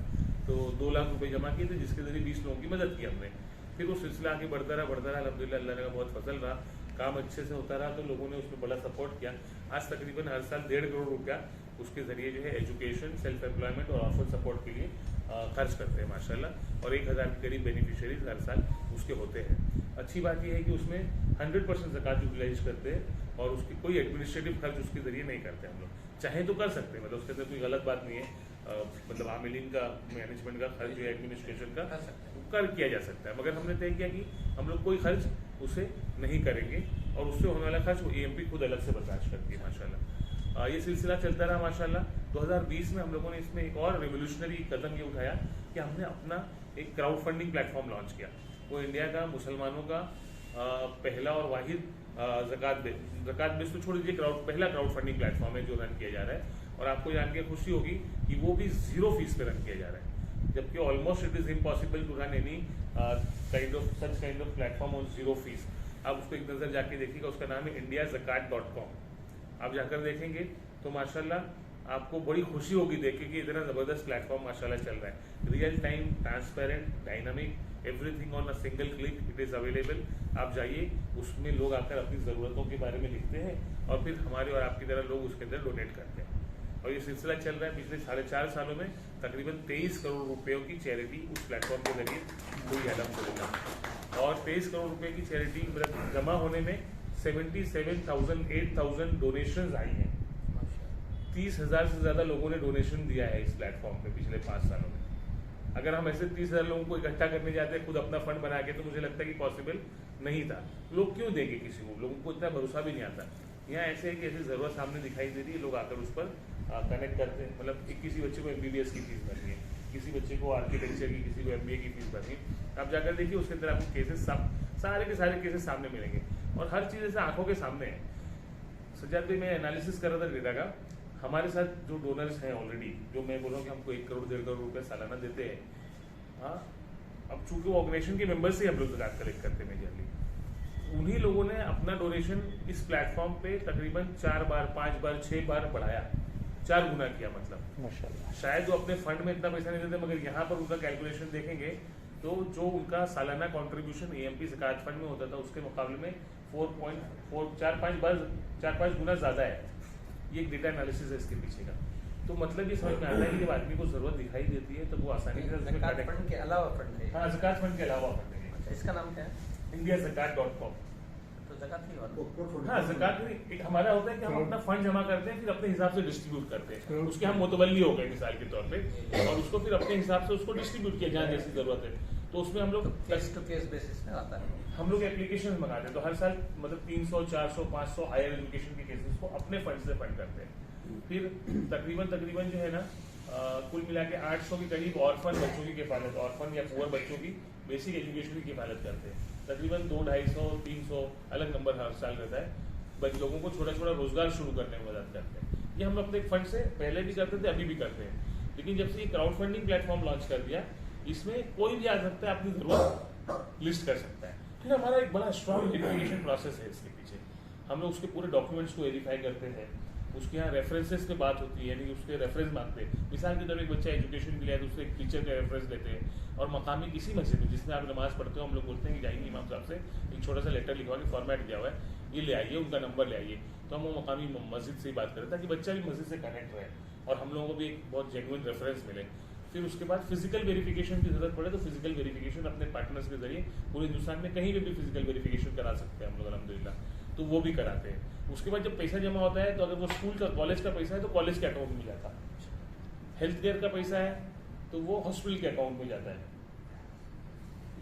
तो 2 लाख रुपए जमा किए थे, जिसके जरिए 20 लोगों की मदद की हमने। फिर वो सिलसिला आगे बढ़ता रहा अल्हम्दुलिल्लाह, अल्लाह का बहुत फजल रहा, काम अच्छे से होता रहा, तो लोगों ने उसमें बड़ा सपोर्ट किया। आज तकरीबन हर साल 1.5 करोड़ रुपया उसके ज़रिए जो है एजुकेशन, सेल्फ एम्प्लॉयमेंट और ऑफर सपोर्ट के लिए खर्च करते हैं माशाल्लाह, और 1000 के करीब बेनिफिशियरीज हर साल उसके होते हैं। अच्छी बात यह है कि उसमें 100% ज़कात यूटिलाइज करते हैं, और उसकी कोई एडमिनिस्ट्रेटिव खर्च उसके ज़रिए नहीं करते हम लोग। चाहे तो कर सकते हैं, मतलब उसके अंदर कोई गलत बात नहीं है, मतलब आमिलीन का मैनेजमेंट का खर्च जो है एडमिनिस्ट्रेशन का कर किया जा सकता है, मगर हमने तय किया कि हम लोग कोई खर्च उसे नहीं करेंगे, और उससे होने वाला खर्च वो एएमपी खुद अलग से बर्दाश्त करती है माशाल्लाह। ये सिलसिला चलता रहा माशाल्लाह। 2020 में हम लोगों ने इसमें एक और रेवोल्यूशनरी कदम ये उठाया कि हमने अपना एक क्राउड फंडिंग प्लेटफॉर्म लॉन्च किया। वो इंडिया का मुसलमानों का पहला और वाहिद ज़कात बेस तो छोड़ दीजिए, पहला क्राउड फंडिंग प्लेटफॉर्म है जो रन किया जा रहा है, और आपको जान के खुशी होगी कि वो भी 0 फीस पे रन किया जा रहा है, जबकि almost it is impossible to run any such kind of platform on 0 fees. आप उसको एक नज़र जाके देखिएगा, उसका नाम है indiazakat.com। आप जाकर देखेंगे तो माशाल्लाह आपको बड़ी खुशी होगी देख के कि इतना ज़बरदस्त प्लेटफॉर्म माशाल्लाह चल रहा है, real time, transparent, dynamic, everything on a single click, it is available. आप जाइए, उसमें लोग आकर अपनी ज़रूरतों के बारे में लिखते हैं, और फिर हमारे और आपकी तरह लोग उसके अंदर डोनेट करते हैं, और ये सिलसिला चल रहा है पिछले 4.5 सालों में। तकरीबन 23 करोड़ रुपयों की चैरिटी उस प्लेटफॉर्म के जरिए हुई है अल्हम्दुलिल्लाह, और 23 करोड़ रुपए की चैरिटी मतलब जमा होने में 8,000 डोनेशंस आई हैं। 30,000 से ज़्यादा लोगों ने डोनेशन दिया है इस प्लेटफॉर्म पे पिछले 5 सालों में। अगर हम ऐसे 30,000 लोगों को इकट्ठा करने जाते हैं खुद अपना फंड बना के, तो मुझे लगता है कि पॉसिबल नहीं था। लोग क्यों देंगे किसी को, लोगों को इतना भरोसा भी नहीं आता। यहाँ ऐसे है कि ऐसी ज़रूरत सामने दिखाई दे रही है, लोग आकर उस पर कनेक्ट करते हैं। मतलब किसी बच्चे को MBBS की फीस भरनी है, किसी बच्चे को आर्किटेक्चर की, किसी को MBA की फीस भरनी है, आप जाकर देखिए उसके अंदर आपको केसेस सारे के सारे केसेस सामने मिलेंगे, और हर चीज़ ऐसे आंखों के सामने है। सज्जाद भाई, मैं एनालिसिस कर रहा था डेटा का, हमारे साथ जो डोनर्स हैं ऑलरेडी, जो मैं बोल रहा हूँ कि हमको 1 करोड़ 1.5 करोड़ रुपये सालाना देते हैं, हाँ, अब चूंकि वो ऑर्गेनाइजेशन के मेंबर्स से हम लोग ज़कात कलेक्ट करते हैं मेजरली, उन्हीं लोगों ने अपना डोनेशन इस प्लेटफॉर्म पे तकरीबन 4 बार 5 बार 6 बार बढ़ाया, 4 गुना किया। मतलब माशाल्लाह। शायद वो अपने फंड में इतना पैसा नहीं देते, मगर यहाँ पर उनका कैलकुलेशन देखेंगे तो जो उनका सालाना कंट्रीब्यूशन AMP ज़कात फंड में होता था उसके मुकाबले में 4.5 गुना ज़्यादा है। ये एक डेटा एनालिसिस है इसके पीछे का। तो मतलब ये समझ में आता है कि जब आदमी को जरूरत दिखाई देती है तो वो आसानी से ज़कात फंड के अलावा फंड है। हाँ, ज़कात फंड के अलावा फंड है। अच्छा, इसका नाम क्या है? indiazakat.com। तो ज़कात नहीं हुआ। हाँ, ज़कात एक हमारा होता है कि हम अपना फंड जमा करते हैं, फिर अपने हिसाब से डिस्ट्रीब्यूट करते हैं। उसके हम मुतवल्ली हो गए मिसाल के तौर पे, और उसको फिर अपने हिसाब से उसको डिस्ट्रीब्यूट किया जहाँ जैसी जरूरत है। तो उसमें हम लोग केस टू केस बेसिस में आता है। हम लोग एप्लीकेशन मंगाते हैं, तो हर साल मतलब 300 400 500 हायर एजुकेशन के केसेस को अपने फंड से फंड करते हैं। फिर तकरीबन जो है ना कुल मिला के 800 के करीब ऑर्फन बच्चों की किफालत, ऑर्फन या पुअर बच्चों की बेसिक एजुकेशन की किफालत करते हैं। तकरीबन 200 250 300 अलग नंबर हर साल रहता है। लोगों को छोटा छोटा रोजगार शुरू करने में मदद करते हैं। ये हम अपने फंड से पहले भी करते थे, अभी भी करते हैं। लेकिन जब से ये क्राउड फंडिंग प्लेटफॉर्म लॉन्च कर दिया, इसमें कोई भी आ सकता है, अपनी जरूरत लिस्ट कर सकता है। फिर हमारा एक बड़ा स्ट्रॉन्ग वेरिफिकेशन प्रोसेस है इसके पीछे। हम लोग उसके पूरे डॉक्यूमेंट्स को वेरीफाई करते हैं, उसके यहाँ रेफरेंसेस पे बात होती है, यानी उसके रेफरेंस मांगते हैं। मिसाल के तौर पर एक बच्चा एजुकेशन के लिए तो उससे एक टीचर का रेफरेंस लेते हैं, और मकामी किसी मस्जिद में जिसमें आप नमाज पढ़ते हो, हम लोग बोलते हैं कि जाइए इमाम साहब से एक छोटा सा लेटर लिखवा के फॉर्मेट दिया हुआ है, ये ले आइए, उनका नंबर ले आइए। तो हम वो मकामी मस्जिद से ही बात करें ताकि बच्चा भी मस्जिद से कनेक्ट रहे और हम लोगों को भी एक बहुत जेन्युइन रेफरेंस मिले। फिर उसके बाद फिजिकल वेरिफिकेशन की जरूरत पड़े तो फिजिकल वेरिफिकेशन अपने पार्टनर्स के जरिए पूरे हिंदुस्तान में कहीं भी फिजिकल वेरिफिकेशन करा सकते हैं हम लोग अल्हम्दुलिल्लाह, तो वो भी कराते हैं। उसके बाद जब पैसा जमा होता है तो अगर वो स्कूल का कॉलेज का पैसा है तो कॉलेज के अकाउंट में जाता है, हेल्थ केयर का पैसा है तो वो हॉस्पिटल के अकाउंट में जाता है,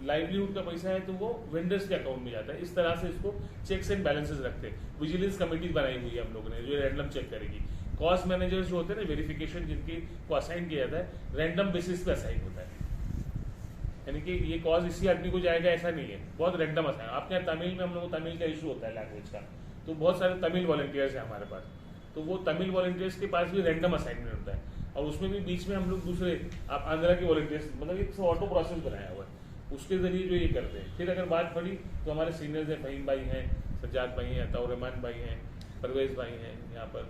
लाइवलीहुड का पैसा है तो वो वेंडर्स के अकाउंट में जाता है। इस तरह से इसको चेक्स एंड बैलेंसेस रखते हैं। विजिलेंस कमेटी बनाई हुई है हम लोगों ने जो रैंडम चेक करेगी। कॉस्ट मैनेजर्स जो होते हैं ना, वेरिफिकेशन जिनकी को असाइन किया जाता है, रैंडम बेसिस पे असाइन होता है, यानी कि ये कॉज इसी आदमी को जाएगा ऐसा नहीं है, बहुत रैंडम असाइन। आपके यहाँ तमिल में हम लोग को तमिल का इशू होता है लैंग्वेज का, तो बहुत सारे तमिल वॉलंटियर्स हैं हमारे पास, तो वो तमिल वॉलंटियर्स के पास भी रैंडम असाइनमेंट होता है, और उसमें भी बीच में हम लोग दूसरे आप आंध्रा के वॉलंटियर्स, मतलब एक ऑटो प्रोसेस बनाया हुआ है, उसके जरिए जो ये करते हैं। फिर अगर बात पड़ी तो हमारे सीनियर्स हैं, फहीम भाई हैं, सज्जाद भाई हैं, अताउर रहमान भाई हैं, परवेज भाई हैं यहाँ पर,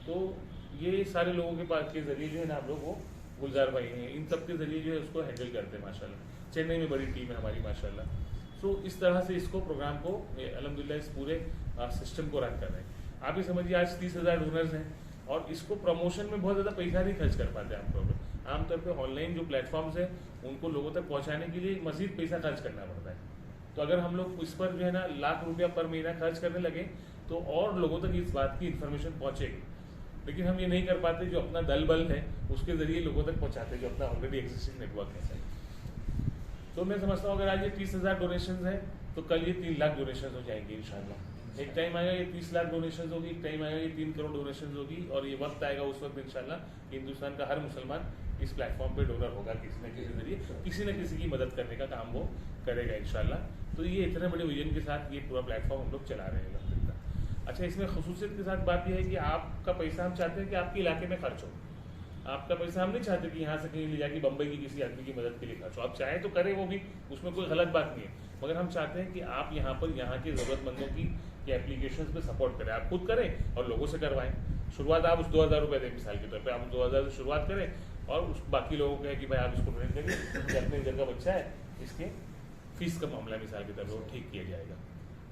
तो ये सारे लोगों के पास के जरिए जो है ना आप लोग वो गुलजार भाई हैं, इन सब के जरिए जो है उसको हैंडल करते हैं माशाल्लाह। चेन्नई में बड़ी टीम है हमारी माशाल्लाह। सो इस तरह से इसको प्रोग्राम को अल्हम्दुलिल्लाह इस पूरे सिस्टम को रन कर रहे हैं। आप ये समझिए आज 30,000 डोनर्स हैं, और इसको प्रमोशन में बहुत ज़्यादा पैसा नहीं खर्च कर पाते आमतौर पर ऑनलाइन जो प्लेटफॉर्म्स हैं उनको लोगों तक पहुँचाने के लिए मजीद पैसा खर्च करना पड़ता है। तो अगर हम लोग इस पर जो है ना लाख रुपया पर महीना खर्च करने लगे तो और लोगों तक इस बात की इन्फॉर्मेशन पहुँचेगी, लेकिन हम ये नहीं कर पाते। जो अपना दल बल है उसके जरिए लोगों तक पहुँचाते, जो अपना ऑलरेडी एग्जिस्टिंग नेटवर्क है। तो मैं समझता हूँ अगर आज ये 30,000 डोनेशन है तो कल ये 3 लाख डोनेशन हो जाएंगे इंशाल्लाह। एक टाइम आएगा ये 30 लाख डोनेशन होगी, एक टाइम आएगा ये 3 करोड़ डोनेशन होगी, और ये वक्त आएगा उस वक्त इंशाल्लाह हिंदुस्तान का हर मुसलमान इस प्लेटफॉर्म पे डोनर होगा, किसी न किसी जरिए किसी न किसी की मदद करने का काम वो करेगा इंशाल्लाह। तो ये इतने बड़े विजन के साथ ये पूरा प्लेटफॉर्म हम लोग चला रहे हैं अल्हम्दुलिल्लाह। अच्छा, इसमें खसूसियत के साथ बात यह है कि आपका पैसा हम चाहते हैं कि आपके इलाके में खर्च हो। आपका पैसा हम नहीं चाहते कि यहाँ से कहीं ले जाके बम्बई की किसी आदमी की मदद के लिए खर्च हो। आप चाहें तो करें, वो भी उसमें कोई गलत बात नहीं है, मगर हम चाहते हैं कि आप यहाँ पर यहाँ के ज़रूरतमंदों की एप्लीकेशंस पे सपोर्ट करें, आप खुद करें और लोगों से करवाएं। शुरुआत आप उस 2,000 रुपये दें मिसाल के तौर पे, आप 2,000 से शुरुआत करें और उस बाकी लोगों को कहें कि भाई आप इसको डोनेट करिए, कि अपने इधर का बच्चा है, इसके फीस का मामला मिसाल के तौर पर वो ठीक किया जाएगा।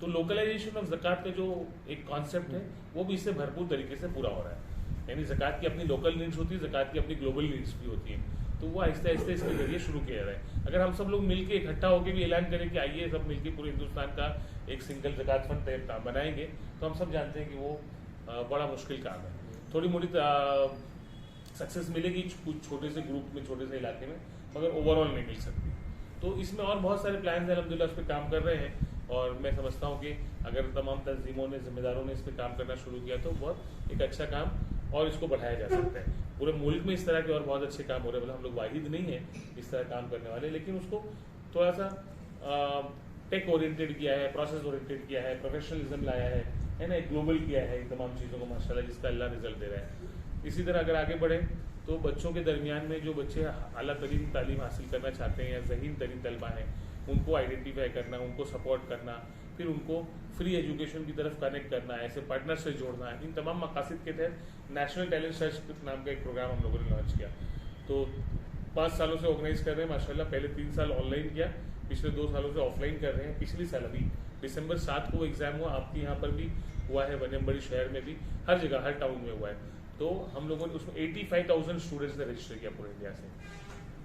तो लोकलाइजेशन ऑफ ज़कात का जो एक कॉन्सेप्ट है वो भी इससे भरपूर तरीके से पूरा हो रहा है। यानी ज़कात की अपनी लोकल नीड्स होती है, ज़कात की अपनी ग्लोबल नीड्स भी होती हैं, तो वो आहिस्ते आहिस्ते इसके जरिए शुरू किया जा रहा है। अगर हम सब लोग मिलकर इकट्ठा होकर भी ऐलान करें कि आइए सब मिलकर पूरे हिंदुस्तान का एक सिंगल ज़कात फंड बनाएंगे, तो हम सब जानते हैं कि वो बड़ा मुश्किल काम है। थोड़ी मोटी सक्सेस मिलेगी कुछ छोटे से ग्रुप में, छोटे से इलाके में, मगर ओवरऑल नहीं मिल सकती। तो इसमें और बहुत सारे प्लान हैं, अल्हम्दुलिल्लाह उस पर काम कर रहे हैं, और मैं समझता हूँ कि अगर तमाम तंजीमों ने, जिम्मेदारों ने इस पर काम करना शुरू किया तो बहुत एक अच्छा काम और इसको बढ़ाया जा सकता है। पूरे मुल्क में इस तरह के और बहुत अच्छे काम हो रहे हैं, मतलब हम लोग वाहिद नहीं है इस तरह काम करने वाले, लेकिन उसको थोड़ा सा टेक ओरिएंटेड किया है, प्रोसेस ओरिएंटेड किया है, प्रोफेशनलिज्म लाया है ना, ग्लोबल किया है इन तमाम चीज़ों को माशाल्लाह, जिसका अल्लाह रिजल्ट दे रहा है। इसी तरह अगर आगे बढ़े तो बच्चों के दरमियान में जो बच्चे आला तरीन तालीम हासिल करना चाहते हैं या ज़हीन तरीन तलबा हैं, उनको आइडेंटिफाई करना, उनको सपोर्ट करना, फिर उनको फ्री एजुकेशन की तरफ कनेक्ट करना, ऐसे पार्टनर से जोड़ना, इन तमाम मकासद के तहत नेशनल टैलेंट सर्च नाम का एक प्रोग्राम हम लोगों ने लॉन्च किया। तो 5 सालों से ऑर्गेनाइज कर रहे हैं माशाल्लाह। पहले 3 साल ऑनलाइन किया, पिछले 2 सालों से ऑफलाइन कर रहे हैं। पिछले साल अभी दिसंबर 7 को एग्जाम हुआ, आपके यहाँ पर भी हुआ है, बड़ी शहर में भी, हर जगह हर टाउन में हुआ है। तो हम लोगों ने उसमें 85,000 स्टूडेंट्स ने रजिस्टर किया पूरे इंडिया से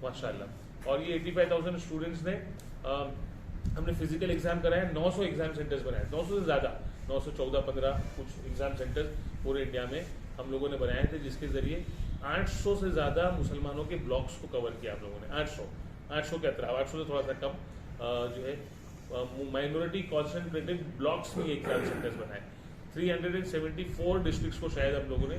माशाल्लाह। और ये 85,000 स्टूडेंट्स ने हमने फिजिकल एग्जाम कराया, 900 एग्जाम सेंटर्स बनाए, 900 से ज़्यादा, 914-15 कुछ एग्जाम सेंटर्स पूरे इंडिया में हम लोगों ने बनाए थे, जिसके ज़रिए 800 से ज़्यादा मुसलमानों के ब्लॉक्स को कवर किया हम लोगों ने। 800 के अतराव, 800 से थोड़ा सा कम जो है माइनॉरिटी कॉन्सेंट्रेटेड ब्लॉक्स में एग्जाम सेंटर्स बनाए। 374 डिस्ट्रिक्ट्स को शायद हम लोगों ने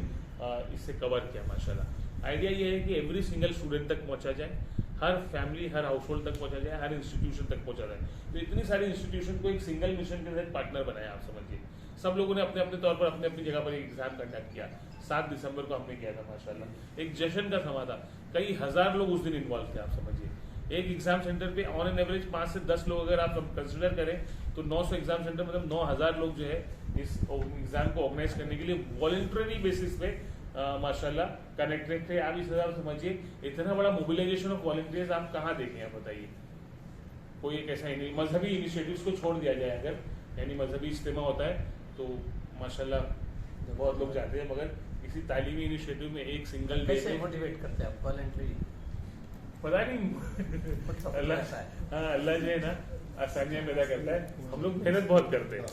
इससे कवर किया माशाल्लाह। आइडिया ये है कि एवरी सिंगल स्टूडेंट तक पहुंचा जाए, हर फैमिली, हर हाउस होल्ड तक पहुंचा जाए, हर इंस्टीट्यूशन तक पहुंचा जाए। तो इतनी सारी इंस्टीट्यूशन को एक सिंगल मिशन के तहत पार्टनर बनाया, आप समझिए। सब लोगों ने अपने अपने तौर पर अपनी अपनी जगह पर एग्जाम कंडक्ट किया। 7 दिसंबर को हमने किया था माशाल्लाह। एक जश्न का समा था, कई हजार लोग उस दिन इन्वॉल्व थे, आप समझिए। एक एग्जाम सेंटर पे ऑन एन एवरेज 5 से 10 लोग अगर आप कंसिडर करें तो 900 एग्जाम सेंटर मतलब 9,000 लोग जो है इस एग्जाम को ऑर्गेनाइज करने के लिए वॉलंटरी बेसिस पे माशाल्लाह कनेक्टेड थे। आप इस हिसाब से समझिए, इतना बड़ा मोबिलाइजेशन ऑफ वॉलंटियर्स आप कहाँ देखें, आप बताइए। कोई एक ऐसा मजहबी इनिशिएटिव्स को छोड़ दिया जाए अगर, यानी मजहबी इज्तिमा होता है तो माशाल्लाह बहुत लोग जाते हैं, मगर किसी तालीमी इनिशिएटिव में एक सिंगल डे कैसे मोटिवेट करते हैं आप वॉलंटरी? पता नहीं, अल्लाह जो है ना आसानियां पैदा करता है। हम लोग मेहनत बहुत करते हैं,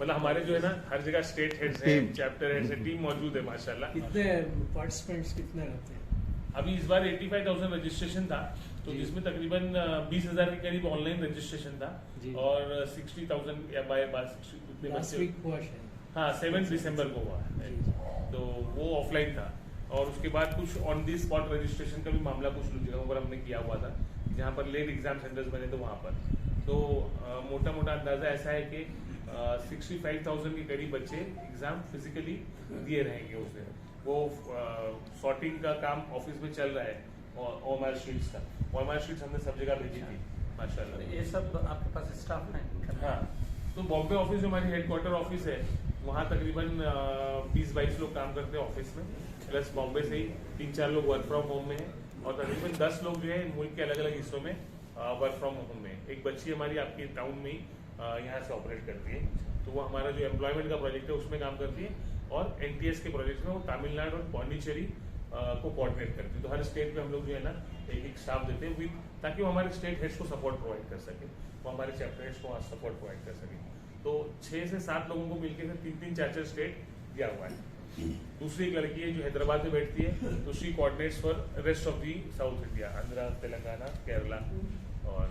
मतलब हमारे जो है ना हर जगह स्टेट हेड्स हैं, चैप्टर हेड्स हैं, टीम मौजूद है माशाल्लाह। कितने पार्टिसिपेंट्स कितने रहते हैं? अभी इस बार 85,000 रजिस्ट्रेशन था, तो जिसमें तकरीबन 20,000 के करीब ऑनलाइन रजिस्ट्रेशन था और 60,000 या बाय लास्ट वीक हुआ शायद। हाँ 7 दिसंबर को हुआ है, तो वो ऑफलाइन था। और उसके बाद कुछ ऑन दी स्पॉट रजिस्ट्रेशन का भी मामला कुछ जगहों पर हमने किया हुआ था, जहाँ पर लेट एग्जाम सेंटर्स बने थे वहाँ पर। तो मोटा मोटा अंदाजा ऐसा है कि 65,000 के करीब बच्चे एग्जाम फिजिकली दिए रहेंगे उस दिन। वो सॉर्टिंग का काम ऑफिस में चल रहा है, OMR शीट्स का। OMR शीट्स हमने सब जगह भेजी थी माशाल्लाह। ये सब आपके पास स्टाफ है? हाँ, तो बॉम्बे ऑफिस जो हमारी हेडक्वार्टर ऑफिस है, वहाँ तकरीबन 20-22 लोग काम करते हैं ऑफिस में, प्लस बॉम्बे से ही 3-4 लोग वर्क फ्रॉम होम में हैं, और तकरीबन 10 लोग जो है मुल्क के अलग अलग हिस्सों में वर्क फ्रॉम होम में। एक बच्ची हमारी आपकी टाउन में ही यहाँ से ऑपरेट करती है, तो वो हमारा जो एम्प्लॉयमेंट का प्रोजेक्ट है उसमें काम करती है, और NTS के प्रोजेक्ट में वो तमिलनाडु और पौंडीचेरी को कोऑर्डिनेट करती है। तो हर स्टेट पे हम लोग जो है ना एक स्टाफ देते हैं विद, ताकि वो हमारे स्टेट हेड्स को सपोर्ट प्रोवाइड कर सके, वो हमारे चैप्टर हेड्स को सपोर्ट प्रोवाइड कर सके। तो 6 से 7 लोगों को मिलकर 3-3, 4-4 स्टेट दिया हुआ है। दूसरी एक लड़की है जो हैदराबाद में बैठती है, तो she coordinates for rest of the south India, Andhra, Telangana, Kerala और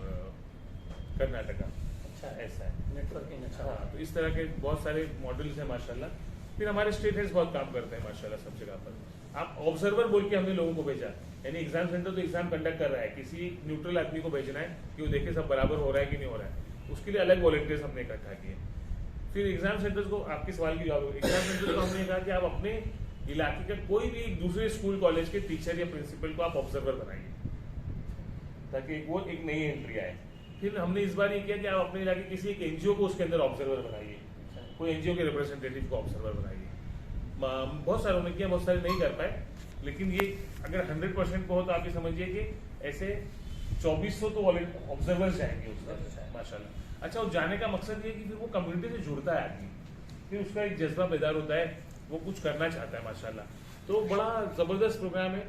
कर्नाटका। अच्छा, ऐसा है नेटवर्किंग अच्छा। हाँ, तो इस तरह के बहुत सारे मॉडल्स हैं माशाल्लाह। फिर हमारे स्टेट हेड्स बहुत काम करते हैं माशाल्लाह सब जगह पर। आप ऑब्जर्वर बोल के हमने लोगों को भेजा, यानी एग्जाम सेंटर तो एग्जाम कंडक्ट कर रहा है, किसी न्यूट्रल आदमी को भेजना है कि वो देखे सब बराबर हो रहा है कि नहीं हो रहा है, उसके लिए अलग वॉलंटियर्स हमने इकट्ठा किए। फिर एग्जाम सेंटर्स को, आपके सवाल की जवाब, एग्जाम सेंटर्स को हमने कहा कि आप अपने इलाके का कोई भी एक दूसरे स्कूल कॉलेज के टीचर या प्रिंसिपल को आप ऑब्जर्वर बनाइए, ताकि वो एक नई एंट्री आए। फिर हमने इस बार ये किया कि आप अपने इलाके किसी एक NGO को उसके अंदर ऑब्जर्वर बनाइए, कोई NGO के रिप्रेजेंटेटिव को ऑब्जर्वर बनाइए। बहुत सारे उन्होंने किया, बहुत सारे नहीं कर पाए, लेकिन ये अगर 100% को हो तो आप ये समझिए कि ऐसे 2400 तो ऑब्जर्वर्स जाएंगे उसका माशाल्लाह। अच्छा, वो जाने का मकसद ये कि फिर वो कम्युनिटी से जुड़ता है आदमी, फिर उसका एक जज्बा बेदार होता है, वो कुछ करना चाहता है माशाल्लाह। तो बड़ा ज़बरदस्त प्रोग्राम है।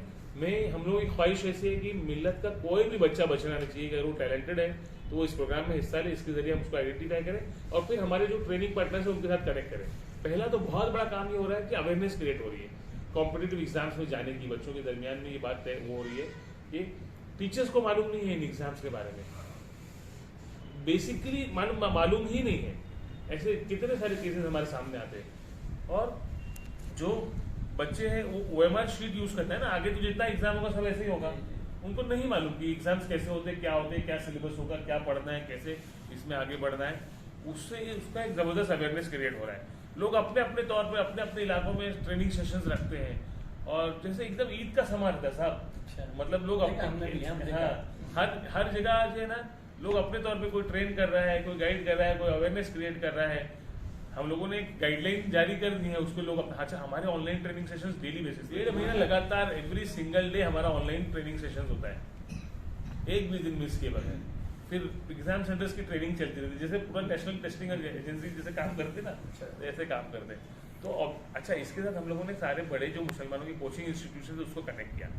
हम लोगों की ख्वाहिश ऐसी है कि मिल्लत का कोई भी बच्चा बचना नहीं चाहिए, अगर वो टैलेंटेड है तो वो इस प्रोग्राम में हिस्सा ले, इसके जरिए हम उसको आइडेंटिफाई करें और फिर हमारे जो ट्रेनिंग पार्टनर्स हैं उनके साथ कनेक्ट करें। पहला तो बहुत बड़ा काम ये हो रहा है कि अवेयरनेस क्रिएट हो रही है कॉम्पिटिटिव एग्जाम्स में जाने की। बच्चों के दरमियान में ये बात तय हो रही है कि टीचर्स को मालूम नहीं है इन एग्जाम्स के बारे में, बेसिकली मालूम ही नहीं है। ऐसे कितने सारे केसेस हमारे सामने आते हैं, और जो बच्चे हैं वो OMR शीट यूज करते हैं ना, आगे तो जितना एग्जाम होगा सब ऐसे ही होगा, उनको नहीं मालूम कि एग्जाम्स कैसे होते हैं, क्या होते हैं, क्या सिलेबस होगा, क्या पढ़ना है, कैसे इसमें आगे बढ़ना है। उससे उसका एक जबरदस्त अवेयरनेस क्रिएट हो रहा है। लोग अपने अपने तौर पर अपने अपने इलाकों में ट्रेनिंग सेशंस रखते हैं, और जैसे एकदम ईद का समा रहता है साहब। अच्छा। मतलब लोग देखा हमने भी, हम देखा। हाँ, हर जगह जो है ना लोग अपने तौर पे कोई ट्रेन कर रहा है, कोई गाइड कर रहा है, कोई अवेयरनेस क्रिएट कर रहा है। हम लोगों ने एक गाइडलाइन जारी कर दी है, उसको लोग अच्छा हमारे online training sessions daily basis, 1 महीना लगातार एवरी सिंगल डे हमारा ऑनलाइन ट्रेनिंग सेशंस होता है, एक भी दिन मिस किए बगैर। फिर एग्जाम सेंटर्स की ट्रेनिंग चलती रहती है, जैसे पूरा नेशनल टेस्टिंग एजेंसी जैसे काम करते ना, ऐसे काम करते। तो अच्छा, इसके साथ हम लोगों ने सारे बड़े जो मुसलमानों की कोचिंग इंस्टीट्यूशन है उसको कनेक्ट किया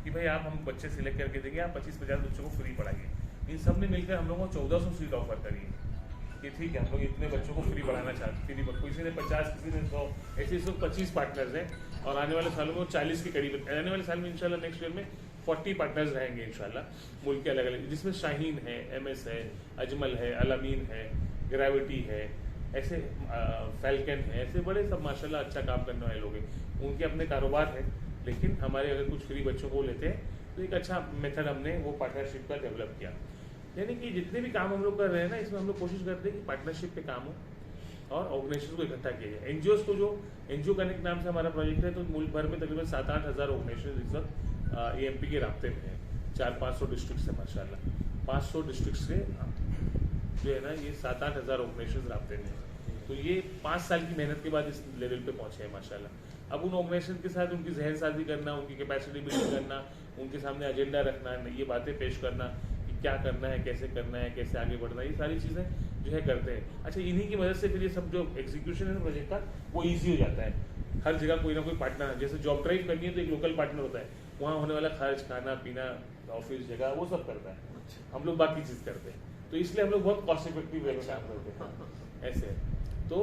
कि भाई आप हम बच्चे सिलेक्ट करके देंगे, आप 25-50 बच्चों को फ्री पढ़ाइए। इन सब ने मिलकर हम लोगों को 1400 सीट ऑफर करी है कि ठीक है हम लोग इतने बच्चों को फ्री पढ़ाना चाहते हैं। किसी ने 50, किसी ने 100, ऐसे 125 पार्टनर्स हैं और आने वाले सालों में 40 के करीब, आने वाले साल में इंशाल्लाह नेक्स्ट ईयर में 40 पार्टनर्स रहेंगे इंशाल्लाह, मुल्क के अलग अलग, जिसमें शाहीन है, MS है, अजमल है, अलामीन है, ग्रेविटी है, ऐसे फैल्कन है, ऐसे बड़े सब माशाल्लाह अच्छा काम करने वाले लोग हैं। उनके अपने कारोबार है, लेकिन हमारे अगर कुछ फ्री बच्चों को लेते हैं तो एक अच्छा मेथड हमने वो पार्टनरशिप का डेवलप किया। यानी कि जितने भी काम हम लोग कर रहे हैं ना, इसमें हम लोग कोशिश करते हैं कि पार्टनरशिप पे काम हो और ऑर्गेनाइजेशन को इकट्ठा किया जाए। NGOs को, जो NGO कनेक्ट नाम से हमारा प्रोजेक्ट है, तो मुल्क भर में तकरीबन 7-8 हज़ार ऑर्गेनाइजेशन इस वक्त AMP के रास्ते में है। 400-500 डिस्ट्रिक्ट है माशाल्लाह, 500 डिस्ट्रिक्ट से जो है ना ये 7-8 हज़ार ऑर्गेनाइजेशन रास्ते में है। तो ये 5 साल की मेहनत के बाद इस लेवल पे पहुंचे हैं माशाल्लाह। अब उन ऑर्गेनाइजेशन के साथ उनकी जहन साजी करना, उनकी कैपेसिटी बिल्डिंग करना, उनके सामने एजेंडा रखना, ये बातें पेश करना कि क्या करना है, कैसे आगे बढ़ना है, ये सारी चीज़ें जो है करते हैं। अच्छा, इन्हीं की मदद से फिर ये सब जो एग्जीक्यूशन है प्रोजेक्ट का वो ईजी हो जाता है। हर जगह कोई ना कोई पार्टनर है, जैसे जॉब ड्राइव करनी है तो एक लोकल पार्टनर होता है, वहाँ होने वाला खर्च, खाना पीना, ऑफिस जगह, वो सब करता है, हम लोग बाकी चीज़ करते हैं। तो इसलिए हम लोग बहुत कॉस्ट इफेक्टिव वे में काम करते हैं ऐसे। तो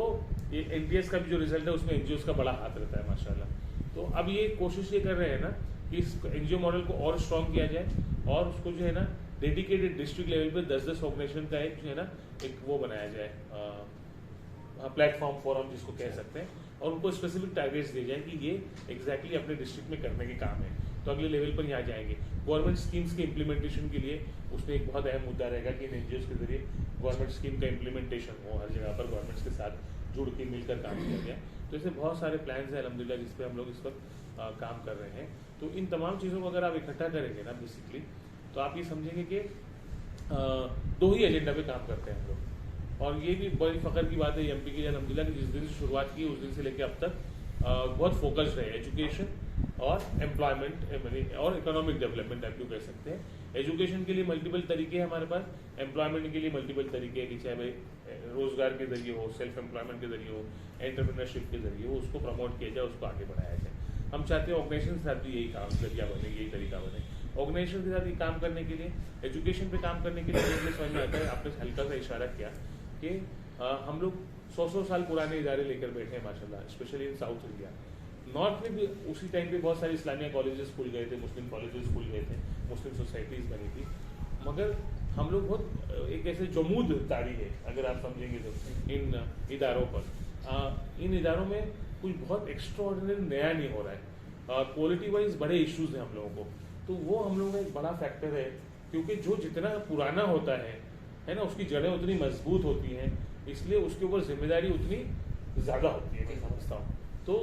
ये NTS का भी जो रिजल्ट है उसमें NGOs का बड़ा हाथ रहता है माशाल्लाह। तो अब ये कोशिश ये कर रहे हैं ना कि इस NGO मॉडल को और स्ट्रॉन्ग किया जाए और उसको जो है ना डेडिकेटेड डिस्ट्रिक्ट लेवल पे 10-10 ऑर्गेनाइजेशन का एक जो है ना एक वो बनाया जाए, प्लेटफॉर्म, फोरम जिसको कह सकते हैं, और उनको स्पेसिफिक टारगेट्स दिए जाए कि ये एग्जैक्टली अपने डिस्ट्रिक्ट में करने के काम है। तो अगले लेवल पर यहाँ जाएंगे। गवर्नमेंट स्कीम्स के इम्प्लीमेंटेशन के लिए उसमें एक बहुत अहम मुद्दा रहेगा कि इन NGOs के जरिए गवर्नमेंट स्कीम का इम्प्लीमेंटेशन हो, हर जगह पर गवर्नमेंट्स के साथ जुड़ के मिलकर काम किया जाए। तो ऐसे बहुत सारे प्लान्स हैं अल्हम्दुलिल्लाह जिस पे हम लोग इस वक्त काम कर रहे हैं। तो इन तमाम चीज़ों को अगर आप इकट्ठा करेंगे ना बेसिकली, तो आप ये समझेंगे कि 2 ही एजेंडा पे काम करते हैं हम लोग। और ये भी बड़ी फ़ख्र की बात है MP की अल्हम्दुलिल्लाह कि जिस दिन से शुरुआत की उस दिन से लेकर अब तक बहुत फोकस्ड है एजुकेशन और एम्प्लॉयमेंट और इकोनॉमिक डेवलपमेंट आप क्यों कह सकते हैं। एजुकेशन के लिए मल्टीपल तरीके हैं हमारे पास, एम्प्लॉयमेंट के लिए मल्टीपल तरीके हैं कि चाहे भाई रोजगार के जरिए हो, सेल्फ एम्प्लॉयमेंट के जरिए हो, एंटरप्रेन्योरशिप के जरिए हो, उसको प्रमोट किया जाए, उसको आगे बढ़ाया जाए। हम चाहते हैं ऑर्गेनाइजेशन के साथ भी यही काम जरिया बने, यही तरीका बने। ऑर्गेनाइजेशन के साथ ये काम करने के लिए, एजुकेशन पे काम करने के लिए मुझे समझ में आता है, आपने हल्का सा इशारा किया कि हम लोग 100 साल पुराने इदारे लेकर बैठे हैं माशाल्लाह, specially in south India. North में भी उसी टाइम पे बहुत सारे इस्लामिया कॉलेजेस खुल गए थे, मुस्लिम कॉलेजेस खुल गए थे, मुस्लिम सोसाइटीज़ बनी थी, मगर हम लोग बहुत एक ऐसे जमूद तारी है अगर आप समझेंगे तो इन इदारों पर। इन इदारों में कुछ बहुत एक्स्ट्राऑर्डिनरी नया नहीं हो रहा है। क्वालिटी वाइज बड़े इश्यूज हैं हम लोगों को, तो वो हम लोगों का एक बड़ा फैक्टर है, क्योंकि जो जितना पुराना होता है ना, उसकी जड़ें उतनी मजबूत होती हैं, इसलिए उसके ऊपर जिम्मेदारी उतनी ज़्यादा होती है, मैं समझता हूँ। तो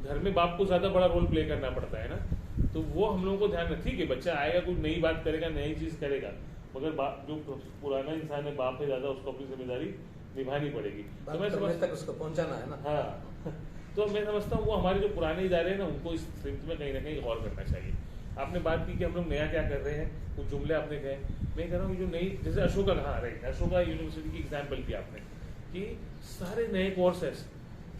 घर में बाप को ज़्यादा बड़ा रोल प्ले करना पड़ता है ना, तो वो हम लोगों को ध्यान रख, ठीक है बच्चा आएगा कुछ नई बात करेगा, नई चीज़ करेगा, मगर बाप जो पुराना इंसान है, बाप है ज़्यादा, उसको अपनी जिम्मेदारी निभानी पड़ेगी। तो मैं समझता तक उसको पहुंचाना है ना। हाँ तो मैं समझता हूँ वो हमारे जो पुराने इदारे हैं ना, उनको इस स्ट्रेंथ में कहीं ना कहीं गौर करना चाहिए। आपने बात की कि हम लोग नया क्या कर रहे हैं, कुछ जुमले आपने कहे, मैं कह रहा हूँ कि जो नई, जैसे अशोका कहा रही, अशोका यूनिवर्सिटी की एग्जाम्पल की आपने, कि सारे नए कोर्सेस,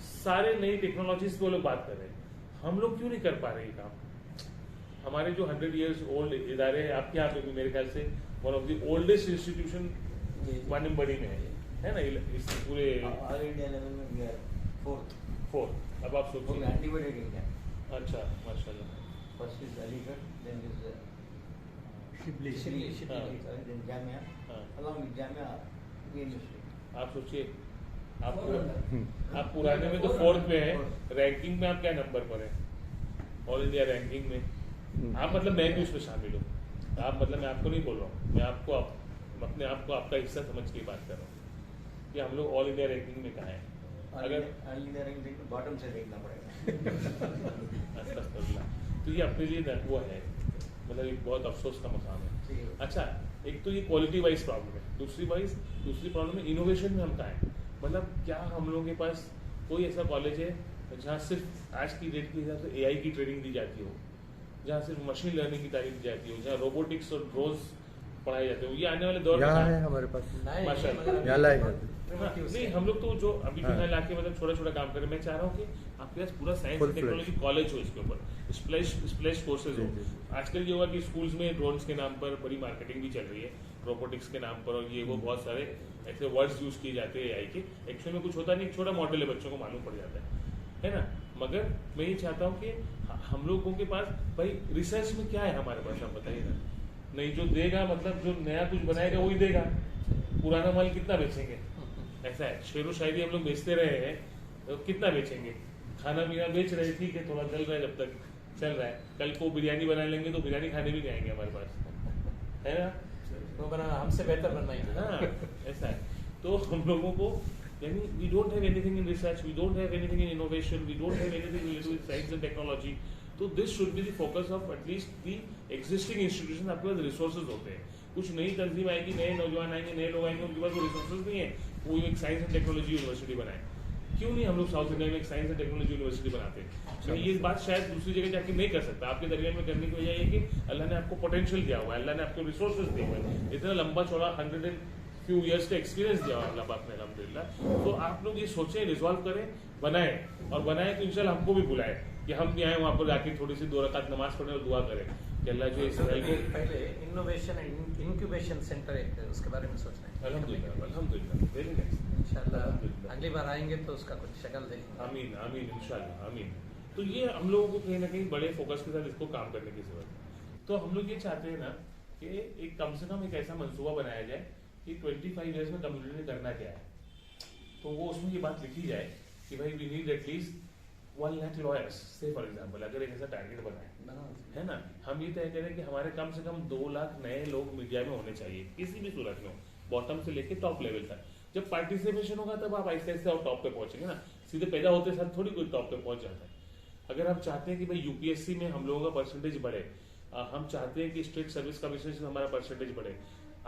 सारे नई टेक्नोलॉजीज पे वो लोग बात कर रहे हैं, हम लोग क्यों नहीं कर पा रहे ये काम। हमारे जो 100 years ओल्ड इदारे हैं, आपके यहाँ पे भी मेरे ख्याल से one of the oldest institution Vaniyambadi में है ना, इस पूरे ऑल इंडिया लेवल में वी आर फोर्थ। अब आप सोचिए, अनडिवाइडेड इंडिया। अच्छा माशाल्लाह। First is Aligarh, then is Shibli then Jamia, हाँ। along with Jamia university. आप सोचिए, आप पुराने में तो 4th में है, रैंकिंग में आप क्या नंबर पर है ऑल इंडिया रैंकिंग में। आप मतलब मैं भी उसमें शामिल हूँ, आप मतलब मैं आपको नहीं बोल रहा हूँ, मैं आपको अपने आप को आपका हिस्सा समझ के बात कर रहा हूँ कि हम लोग ऑल इंडिया रैंकिंग में कहाँ हैं। अगर इंजीनियरिंग बॉटम से देखना पड़ेगा। अस्तगफुरुल्लाह। तो ये अपने लिए ना वो है, मतलब एक बहुत अफसोस का मकाम है। ठीक है। अच्छा, एक तो ये क्वालिटी वाइज प्रॉब्लम है, दूसरी प्रॉब्लम है इनोवेशन में हम कहाँ हैं। मतलब क्या हम लोगों के पास कोई ऐसा कॉलेज है जहाँ सिर्फ आज की डेट के हिसाब से AI की ट्रेनिंग दी जाती हो, जहाँ सिर्फ मशीन लर्निंग की तालीम दी जाती हो, जहाँ रोबोटिक्स और ड्रोन्स पढ़ाए जाते हो। ये आने वाले दौर में यहाँ है हमारे पास, नहीं, माशाल्लाह। मगर यहाँ लाए हैं। हाँ, नहीं हम लोग तो जो अभी हाँ। फिलहाल आके मतलब छोटा छोटा काम करें। मैं चाह रहा हूँ कि आपके पास पूरा साइंस Full टेक्नोलॉजी कॉलेज हो, इसके ऊपर स्प्लैश कोर्सेज हो। जी, जी, जी। आजकल ये हुआ कि स्कूल्स में ड्रोन्स के नाम पर बड़ी मार्केटिंग भी चल रही है, रोबोटिक्स के नाम पर, और ये वो बहुत सारे ऐसे वर्ड्स यूज किए जाते हैं AI के। एक्चुअली में कुछ होता नहीं, एक छोटा मॉडल है, बच्चों को मालूम पड़ जाता है ना। मगर मैं ये चाहता हूँ कि हम लोगों के पास भाई रिसर्च में क्या है हमारे पास, आप बताइए ना। नहीं जो देगा, मतलब जो नया कुछ बनाएगा वही देगा, पुराना माल कितना बेचेंगे। ऐसा है, शेर व शायरी हम लोग बेचते रहे हैं तो कितना बेचेंगे। खाना पीना बेच रहे हैं, ठीक है, थोड़ा चल रहा है, जब तक चल रहा है। कल को बिरयानी बना लेंगे तो बिरयानी खाने भी नहीं आएंगे हमारे पास, है ना। वो बना हमसे बेहतर बनना ही। हाँ, ऐसा है। तो हम लोगों को यानी we don't have anything in research, we don't have anything in innovation, we don't have anything related with science and technology. तो this should be the focus of at least the existing institution. आपके पास resources होते हैं, कुछ नई तंजीम आएगी, नए नौजवान आएंगे, नए लोग आएंगे, उनके पास वो रिसोर्सेज नहीं है, वो एक साइंस एंड टेक्नोलॉजी यूनिवर्सिटी बनाए। क्यों नहीं हम लोग साउथ इंडिया में एक साइंस एंड टेक्नोलॉजी यूनिवर्सिटी बनाते हैं। मैं ये बात शायद दूसरी जगह जाके नहीं कर सकता, आपके दरमियान में करने की वजह ये कि अल्लाह ने आपको पोटेंशियल दिया हुआ है, अल्लाह ने आपको रिसोर्सेज दिए हुए हैं, इतना लंबा चौड़ा 100 and few years का एक्सपीरियंस दिया हुआ अल्लाह पाक ने, अल्हम्दुलिल्लाह। तो आप लोग ये सोचें, रिजॉल्व करें, बनाएं, और बनाएं तो इंशाल्लाह हमको भी बुलाएं कि हम भी आए वहाँ पर जाके थोड़ी सी 2 रकात नमाज पढ़ें और दुआ करें कि अल्लाह जो इस महल को। पहले इनोवेशन एंड इंक्यूबेशन सेंटर एक उसके बारे में सोचना है। अल्हम्दुलिल्लाह, अल्हम्दुलिल्लाह, वेरी नाइस। इंशाल्लाह अल्हम्दुलिल्लाह। अगली बार आएंगे तो उसका कुछ शक्ल देखेंगे। आमीन आमीन इंशाल्लाह आमीन। तो ये हम लोगों को कहीं ना कहीं बड़े फोकस के साथ इसको काम करने की जरूरत है। तो हम लोग ये चाहते हैं ना कि एक कम से कम एक ऐसा मंसूबा बनाया जाए कि 25 ईयर्स में कम्युनिटी ने करना क्या है। तो वो उसमें ये बात लिखी जाए कि भाई we need at least 1 lakh lawyers, say for example, अगर एक ऐसा टारगेट बनाए, है ना। हम ये तय करें कि हमारे कम से कम 2 लाख नए लोग मीडिया में होने चाहिए, किसी भी सूरत में हो, बॉटम से लेके टॉप लेवल तक। जब पार्टिसिपेशन होगा तब आप आहिस्ते आहिस्ते और टॉप पे पहुंचेंगे ना, सीधे पैदा होते साथ थोड़ी कोई टॉप पे पहुंच जाता है। अगर हम चाहते हैं कि भाई यूपीएससी में हम लोगों का परसेंटेज बढ़े, हम चाहते हैं कि स्टेट सर्विस कमीशन में हमारा परसेंटेज बढ़े,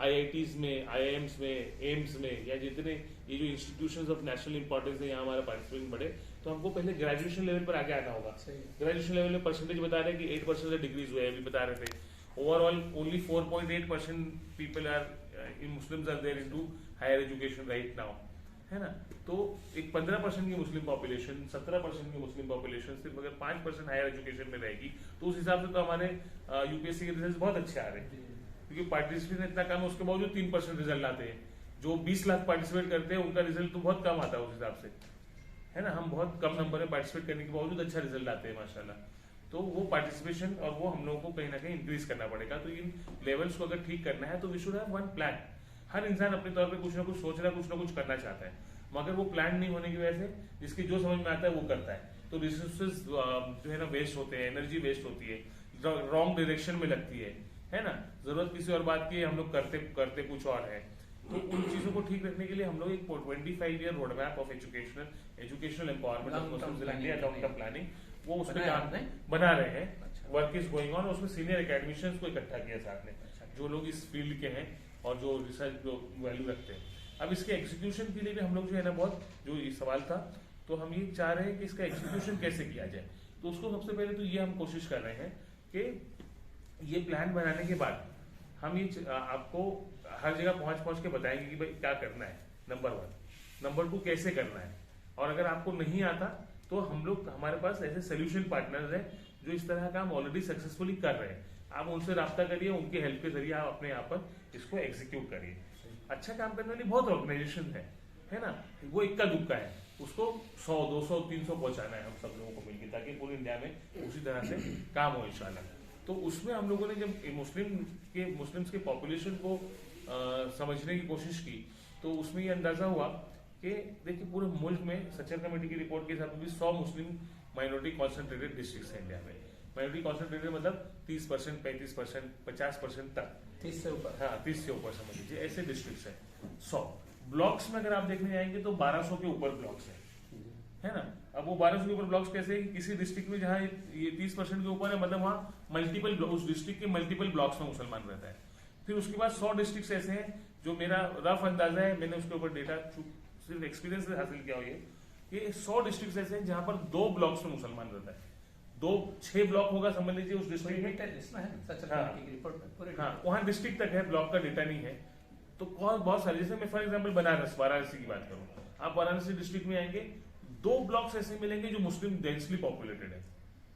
IITs में, IIMs में, एम्स में, या जितने ये जो इंस्टीट्यूशंस ऑफ नेशनल इंपॉर्टेंस है यहाँ हमारा पार्टिसिपेशन बढ़े, तो हमको पहले ग्रेजुएशन लेवल पर आगे आना होगा। ग्रेजुएशन लेवल में परसेंटेज बता रहे हैं कि 8% डिग्रीज हुए, अभी बता रहे थे। Overall only 4.8% people are in Muslims are there into higher education right now, है ना। तो एक 15% की मुस्लिम पॉपुलेशन, 17% की मुस्लिम पॉपुलेशन सिर्फ अगर 5% हायर एजुकेशन में रहेगी, तो उस हिसाब से तो हमारे यूपीएससी के रिजल्ट बहुत अच्छे आ रहे हैं, क्योंकि पार्टिसिपेशन इतना कम है, उसके बावजूद 3% रिजल्ट आते हैं। जो 20 लाख पार्टिसिपेट करते हैं उनका रिजल्ट तो बहुत कम आता है उस हिसाब से, है ना। हम बहुत कम नंबर में पार्टिसिपेट करने के बावजूद अच्छा रिजल्ट आते हैं माशाल्लाह। तो वो पार्टिसिपेशन और वो हम लोगों को कहीं ना कहीं इंक्रीज करना पड़ेगा। तो इन लेवल्स को अगर ठीक करना है तो we should have one plan. हर इंसान अपने तौर पे कुछ ना कुछ सोच रहा है, कुछ ना कुछ करना चाहता है, मगर वो प्लान नहीं होने की वजह से जिसकी जो समझ में आता है वो करता है, तो रिसोर्सेज जो है ना वेस्ट होते हैं, एनर्जी वेस्ट होती है, रॉन्ग डायरेक्शन में लगती है ना। जरूरत किसी और बात की है, हम लोग करते कुछ और है। तो उन चीजों को ठीक रखने के लिए हम लोग एक 25 year road map of educational empowerment of Muslims in India, long term planning, वो उस पर काम बना रहे हैं। Work is going on. उसमें सीनियर एकेडमिशियंस को इकट्ठा किया साथ में, जो लोग इस फील्ड के हैं और जो रिसर्च जो वैल्यू रखते हैं। अब इसके एग्जीक्यूशन के लिए भी हम लोग जो है ना, बहुत जो ये सवाल था, तो हम ये चाह रहे हैं कि इसका एग्जीक्यूशन कैसे किया जाए। तो उसको सबसे पहले तो ये हम कोशिश कर रहे हैं कि ये प्लान बनाने के बाद हम ये आपको हर जगह पहुंच के बताएंगे कि भाई क्या करना है, नंबर 1। नंबर 2 कैसे करना है। और अगर आपको नहीं आता तो हम लोग, हमारे पास ऐसे सोल्यूशन पार्टनर्स हैं जो इस तरह का काम ऑलरेडी सक्सेसफुली कर रहे हैं। आप उनसे राब्ता करिए, उनके हेल्प के जरिए आप अपने यहाँ पर इसको एग्जीक्यूट करिए। अच्छा काम करने वाली बहुत ऑर्गेनाइजेशन है ना, वो इक्का दुक्का है, उसको 100, 200, 300 पहुंचाना है हम सब लोगों को मिलकर, ताकि पूरी इंडिया में उसी तरह से काम हो इंशाल्लाह। तो उसमें हम लोगों ने जब मुस्लिम्स के पॉपुलेशन को समझने की कोशिश की, तो उसमें ये अंदाजा हुआ कि देखिए पूरे मुल्क में सच्चर कमेटी की रिपोर्ट के हिसाब से भी 100 मुस्लिम माइनॉरिटी कॉन्सेंट्रेटेड डिस्ट्रिक्ट है इंडिया में। माइनॉरिटी कॉन्सेंट्रेटेड मतलब 30%, 35%, 50% तक, 30 से ऊपर, हाँ 30 से ऊपर समझ लीजिए, ऐसे डिस्ट्रिक्ट है 100। ब्लॉक्स में अगर आप देखने जाएंगे तो 1200 के ऊपर ब्लॉक्स है, है ना। अब वो 1200 के ऊपर ब्लॉक्स कैसे है कि किसी डिस्ट्रिक्ट में जहाँ ये 30% के ऊपर है, मतलब वहाँ मल्टीपल उस डिस्ट्रिक्ट के मल्टीपल ब्लॉक्स में मुसलमान रहता है। फिर उसके बाद 100 डिस्ट्रिक्ट ऐसे हैं, जो मेरा रफ अंदाजा है, मैंने उसके ऊपर डेटा सिर्फ एक्सपीरियंस से हासिल किया हुआ है कि 100 डिस्ट्रिक्ट ऐसे हैं जहाँ पर 2 ब्लॉक्स में मुसलमान रहता है। 6 ब्लॉक होगा समझ लीजिए उस डिस्ट्रिक्ट में। हाँ, वहाँ डिस्ट्रिक्ट तक है, ब्लॉक का डेटा नहीं है। तो बहुत सारे, जैसे मैं फॉर एग्जाम्पल वाराणसी की बात करूँ, आप वाराणसी डिस्ट्रिक्ट में आएंगे, 2 ब्लॉक्स ऐसे मिलेंगे जो मुस्लिम डेंसली पॉपुलेटेड है,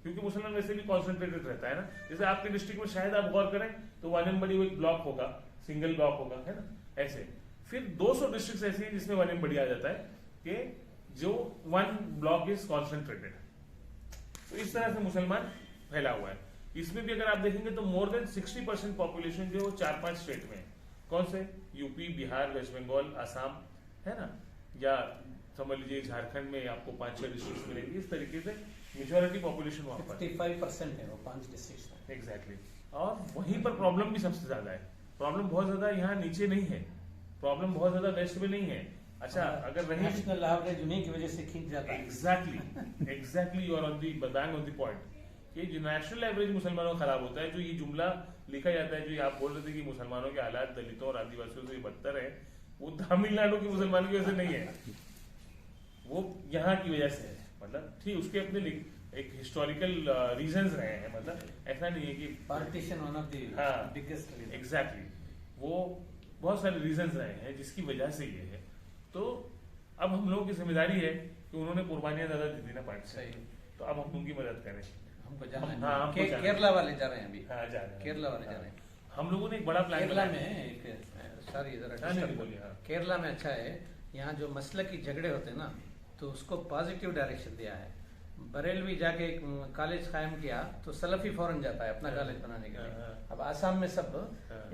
क्योंकि मुसलमान वैसे भी कॉन्सेंट्रेटेड रहता है ना। जैसे आपके डिस्ट्रिक्ट में शायद आप गौर करें तो वानमबड़ी एक ब्लॉक होगा, सिंगल ब्लॉक होगा, है ना, ऐसे। फिर 200 डिस्ट्रिक्ट ऐसे हैं जिसमें वानमबड़ी आ जाता है कि जो 1 ब्लॉक इज कॉन्सेंट्रेटेड। तो इस तरह से मुसलमान फैला हुआ है। इसमें भी अगर आप देखेंगे तो मोर देन 60% पॉपुलेशन जो 4-5 स्टेट में है। कौन से? यूपी, बिहार, वेस्ट बंगाल, आसाम, है ना, या समझ लीजिए झारखंड में आपको 5-6 डिस्ट्रिक्ट मिलेंगे। इस तरीके से मेजोरिटी पॉपुलेशन वहां पर 55% है वो 5 डिस्ट्रिक्ट में। एग्जैक्टली। और वहीं पर प्रॉब्लम भी सबसे ज्यादा है। प्रॉब्लम बहुत ज्यादा यहाँ नीचे नहीं है, प्रॉब्लम बहुत ज्यादा वेस्ट में नहीं है। अच्छा, अगर रही नेशनल एवरेज उन्हीं की वजह से खींच जाता है। Exactly you are on the bang on the point कि जो नेशनल एवरेज मुसलमानों का खराब होता है। जो ये जुमला लिखा जाता है, जो आप बोल रहे थे कि मुसलमानों के हालात दलितों और आदिवासियों से बदतर है, वो तमिलनाडु के मुसलमानों की वजह से नहीं है, वो यहाँ की वजह से है। मतलब ठीक, उसके अपने एक हिस्टोरिकल रीजंस रहे हैं। मतलब ऐसा नहीं है कि partition one of the biggest reason. Exactly, वो बहुत सारे रीजंस रहे हैं जिसकी वजह से ये है। तो अब हम लोगों की जिम्मेदारी है कि उन्होंने कुर्बानियां ज्यादा दी थी ना पार्टी से, तो अब हम उनकी मदद करें। हमको जाना है। हाँ, हमको जाना है। केरला वाले जा रहे हैं अभी। हाँ, जा रहे हैं। केरला वाले जा रहे हैं। हम लोगों ने एक बड़ा प्लान केरला बनाया। में एक सारी हाँ, नहीं, बोलिए, हाँ। केरला में अच्छा है, यहाँ जो मसले की झगड़े होते हैं ना, तो उसको पॉजिटिव डायरेक्शन दिया है। बरेलवी जाके कॉलेज कायम किया तो सलफी फौरन जाता है अपना कॉलेज बनाने के लिए। अब आसाम में सब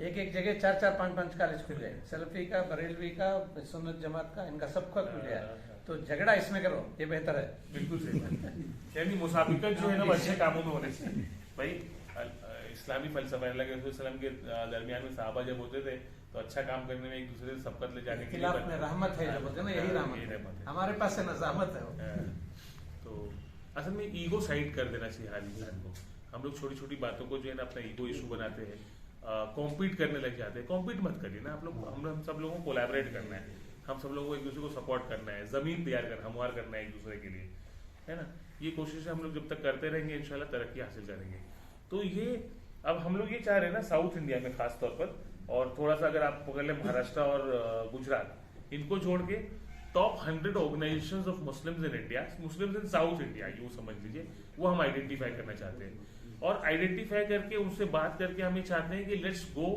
एक जगह 4-4, 5-5 कॉलेज खुल गए, सलफी का, बरेलवी का, सुन्नत जमात का, इनका सबका खुल गया। तो झगड़ा इसमें करो, ये बेहतर है। बिल्कुल सही बात। यानी मुसाबिकत जो है ना वो अच्छे कामों में होने चाहिए। भाई इस्लामी फलसफा अलैहिस्सलाम के दरमियान में सहाबा जब होते थे तो अच्छा काम करने में एक दूसरे से सबकत ले जाने के लिए खिलाफ में रहमत है जो बोलते हैं ना, यही रहमत है। हमारे पास है नजामत है वो। तो असल में ईगो साइड कर देना चाहिए हर इंसान को। हम लोग छोटी छोटी बातों को जो है ना अपना ईगो इशू बनाते हैं, कॉम्पीट करने लग जाते हैं। कॉम्पीट मत करिए ना आप लोग, हम सब लोगों को कोलैबोरेट करना है, हम सब लोगों को एक दूसरे को सपोर्ट करना है, जमीन तैयार कर हमवार करना है एक दूसरे के लिए, है ना। ये कोशिशें हम लोग जब तक करते रहेंगे इंशाल्लाह तरक्की हासिल करेंगे। तो ये अब हम लोग ये चाह रहे हैं ना साउथ इंडिया में खास तौर पर, और थोड़ा सा अगर आप पकड़ लें महाराष्ट्र और गुजरात, इनको छोड़ के top 100 organisations of Muslims in India, Muslims in south India यूं समझ लीजिए, वो हम आइडेंटिफाई करना चाहते हैं। और आइडेंटिफाई करके उनसे बात करके हम ये चाहते हैं कि let's go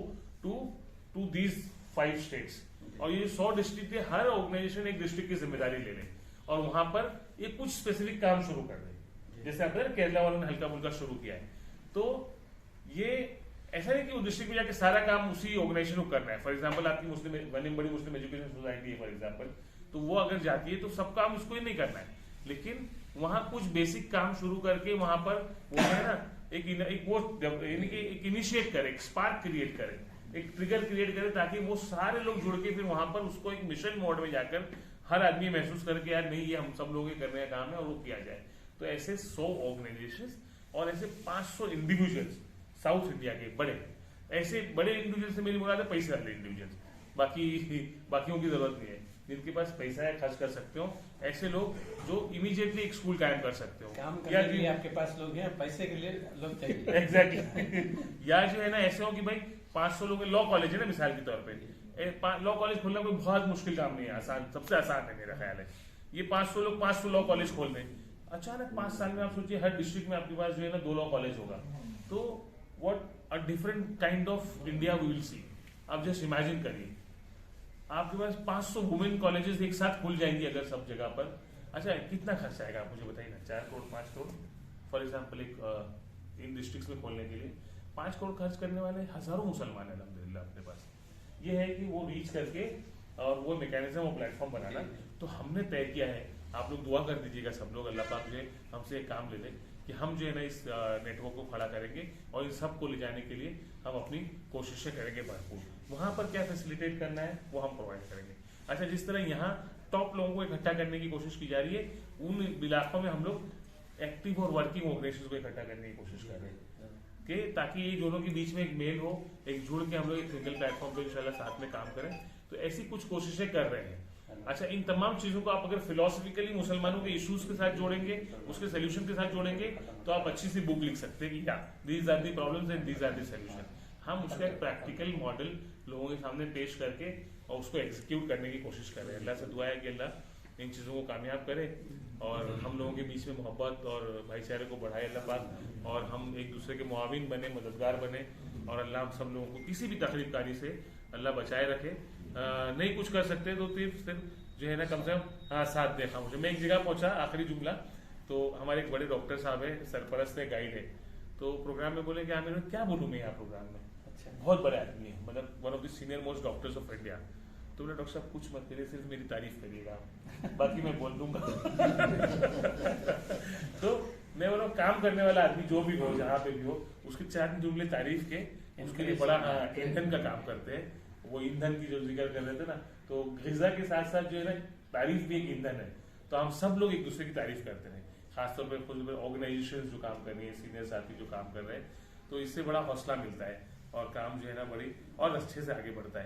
to these 5 states, और ये 100 डिस्ट्रिक्ट के हर ऑर्गेनाइजेशन एक डिस्ट्रिक्ट की जिम्मेदारी ले लें और वहां पर ये कुछ स्पेसिफिक काम शुरू कर दें। जैसे आपने केरला वालों ने हल्का फुल्का शुरू किया है, तो ये ऐसा नहीं कि वो डिस्ट्रिक्ट में जाके सारा काम उसी ऑर्गेनाइजेशन को करना है। फॉर एग्जाम्पल आपकी बड़ी मुस्लिम एजुकेशन सोसाइटी है फॉर एग्जाम्पल, तो वो अगर जाती है तो सब काम उसको ही नहीं करना है, लेकिन वहां कुछ बेसिक काम शुरू करके वहां पर वो है ना एक इनिशिएट करे, एक स्पार्क क्रिएट करे, एक ट्रिगर क्रिएट करे, ताकि वो सारे लोग जुड़ के फिर वहां पर उसको एक मिशन मोड में जाकर हर आदमी महसूस करके यार नहीं ये हम सब लोगों के करने का काम है और वो किया जाए। तो ऐसे 100 ऑर्गेनाइजेशंस और ऐसे 500 इंडिविजुअल्स साउथ इंडिया के बड़े, ऐसे बड़े इंडिविजुअल से मेरी मुराद है पैसे वाले इंडिविजुअल्स, बाकियों की जरूरत नहीं है, जिनके पास पैसा है खर्च कर सकते हो, ऐसे लोग जो इमीडिएटली एक स्कूल कायम कर सकते हो, काम करने के लिए आपके पास लोग हैं, पैसे के लिए लोग चाहिए। एग्जैक्टली। या जो है ना ऐसे हो कि भाई 500 लोग, लॉ कॉलेज है ना मिसाल के तौर पे, लॉ कॉलेज खोलना कोई बहुत मुश्किल काम नहीं है, आसान, सबसे आसान है मेरा ख्याल है। ये 500 लोग 500 लॉ कॉलेज खोल दें, अचानक 5 साल में आप सोचिए हर डिस्ट्रिक्ट में आपके पास जो है ना 2 लॉ कॉलेज होगा, तो what a different kind of India we will see. आप जस्ट इमेजिन करिए आपके पास 500 वुमेन कॉलेजेस एक साथ खुल जाएंगी अगर सब जगह पर। अच्छा कितना खर्च आएगा आप मुझे बताइए ना, 4 करोड़ 5 करोड़ फॉर एग्जाम्पल एक इन डिस्ट्रिक्ट में खोलने के लिए 5 करोड़ खर्च करने वाले हजारों मुसलमान है अल्हम्दुलिल्लाह अपने पास। ये है कि वो रीच करके और वो मैकेनिज्म और प्लेटफॉर्म बनाना, तो हमने तय किया है, आप लोग दुआ कर दीजिएगा सब लोग, अल्लाह पाक जो हमसे एक काम ले लें कि हम जो है ना इस नेटवर्क को खड़ा करेंगे और इन सब को ले जाने के लिए हम अपनी कोशिशें करेंगे भरपूर। वहां पर क्या फैसिलिटेट करना है वो हम प्रोवाइड करेंगे। अच्छा जिस तरह यहाँ टॉप लोगों को इकट्ठा करने की कोशिश की जा रही है। उन इलाकों में हम लोग एक्टिव और वर्किंग ऑर्गेनाइजेशन को इकट्ठा करने की कोशिश कर रहे हैं कि ताकि ये दोनों के बीच में एक मेल हो, एक जुड़ के हम लोग एक सिंगल प्लेटफॉर्म पे इंशाल्लाह साथ में काम करें। तो ऐसी कुछ कोशिशें कर रहे हैं। अच्छा, इन तमाम चीजों को आप अगर फिलोसफिकली मुसलमानों के इश्यूज के साथ जोड़ेंगे, उसके सोल्यूशन के साथ जोड़ेंगे, तो आप अच्छी सी बुक लिख सकते हैं कि these are the problems and these are the solution. हम उसका एक प्रैक्टिकल मॉडल लोगों के सामने पेश करके और उसको एग्जीक्यूट करने की कोशिश कर रहे हैं। अल्लाह से दुआ है कि अल्लाह इन चीज़ों को कामयाब करे और हम लोगों के बीच में मोहब्बत और भाईचारे को बढ़ाए अल्लाह पाक, और हम एक दूसरे के मुआविन बने, मददगार बने, और अल्लाह हम सब लोगों को किसी भी तकलीफकारी से अल्लाह बचाए रखे। नहीं कुछ कर सकते तो सिर्फ जो है ना कम से कम साथ देखा। मुझे मैं एक जगह पहुंचा, आखिरी जुमला, तो हमारे एक बड़े डॉक्टर साहब है, सरपरस्त है, गाइड है, तो प्रोग्राम में बोले कि आमिर क्या बोलूँ मैं यहाँ प्रोग्राम में, अच्छा, बहुत बड़े आदमी है, मतलब one of the senior most doctors of India. तो बोले डॉक्टर साहब कुछ मत करिए, सिर्फ मेरी तारीफ करिएगा, बाकी मैं बोल दूंगा। तो मैं बोला काम करने वाला आदमी जो भी हो, जहाँ पे भी हो, उसके 4 जुमले तारीफ के उसके लिए बड़ा ईंधन का काम करते हैं। वो ईंधन की जो जिक्र कर रहे थे ना, तो ग़िज़ा के साथ साथ जो है ना तारीफ भी एक ईंधन है। तो हम सब लोग एक दूसरे की तारीफ करते हैं, खासतौर पर खुद ऑर्गेनाइजेशन जो काम कर रही है, सीनियर साथी जो काम कर रहे हैं, तो इससे बड़ा हौसला मिलता है और काम जो है ना बड़ी और अच्छे से आगे बढ़ता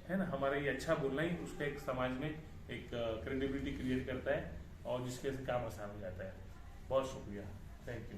है ना। हमारा ये अच्छा बोलना ही उसका एक समाज में एक क्रेडिबिलिटी क्रिएट करता है और जिसके से काम आसान हो जाता है। बहुत शुक्रिया, थैंक यू।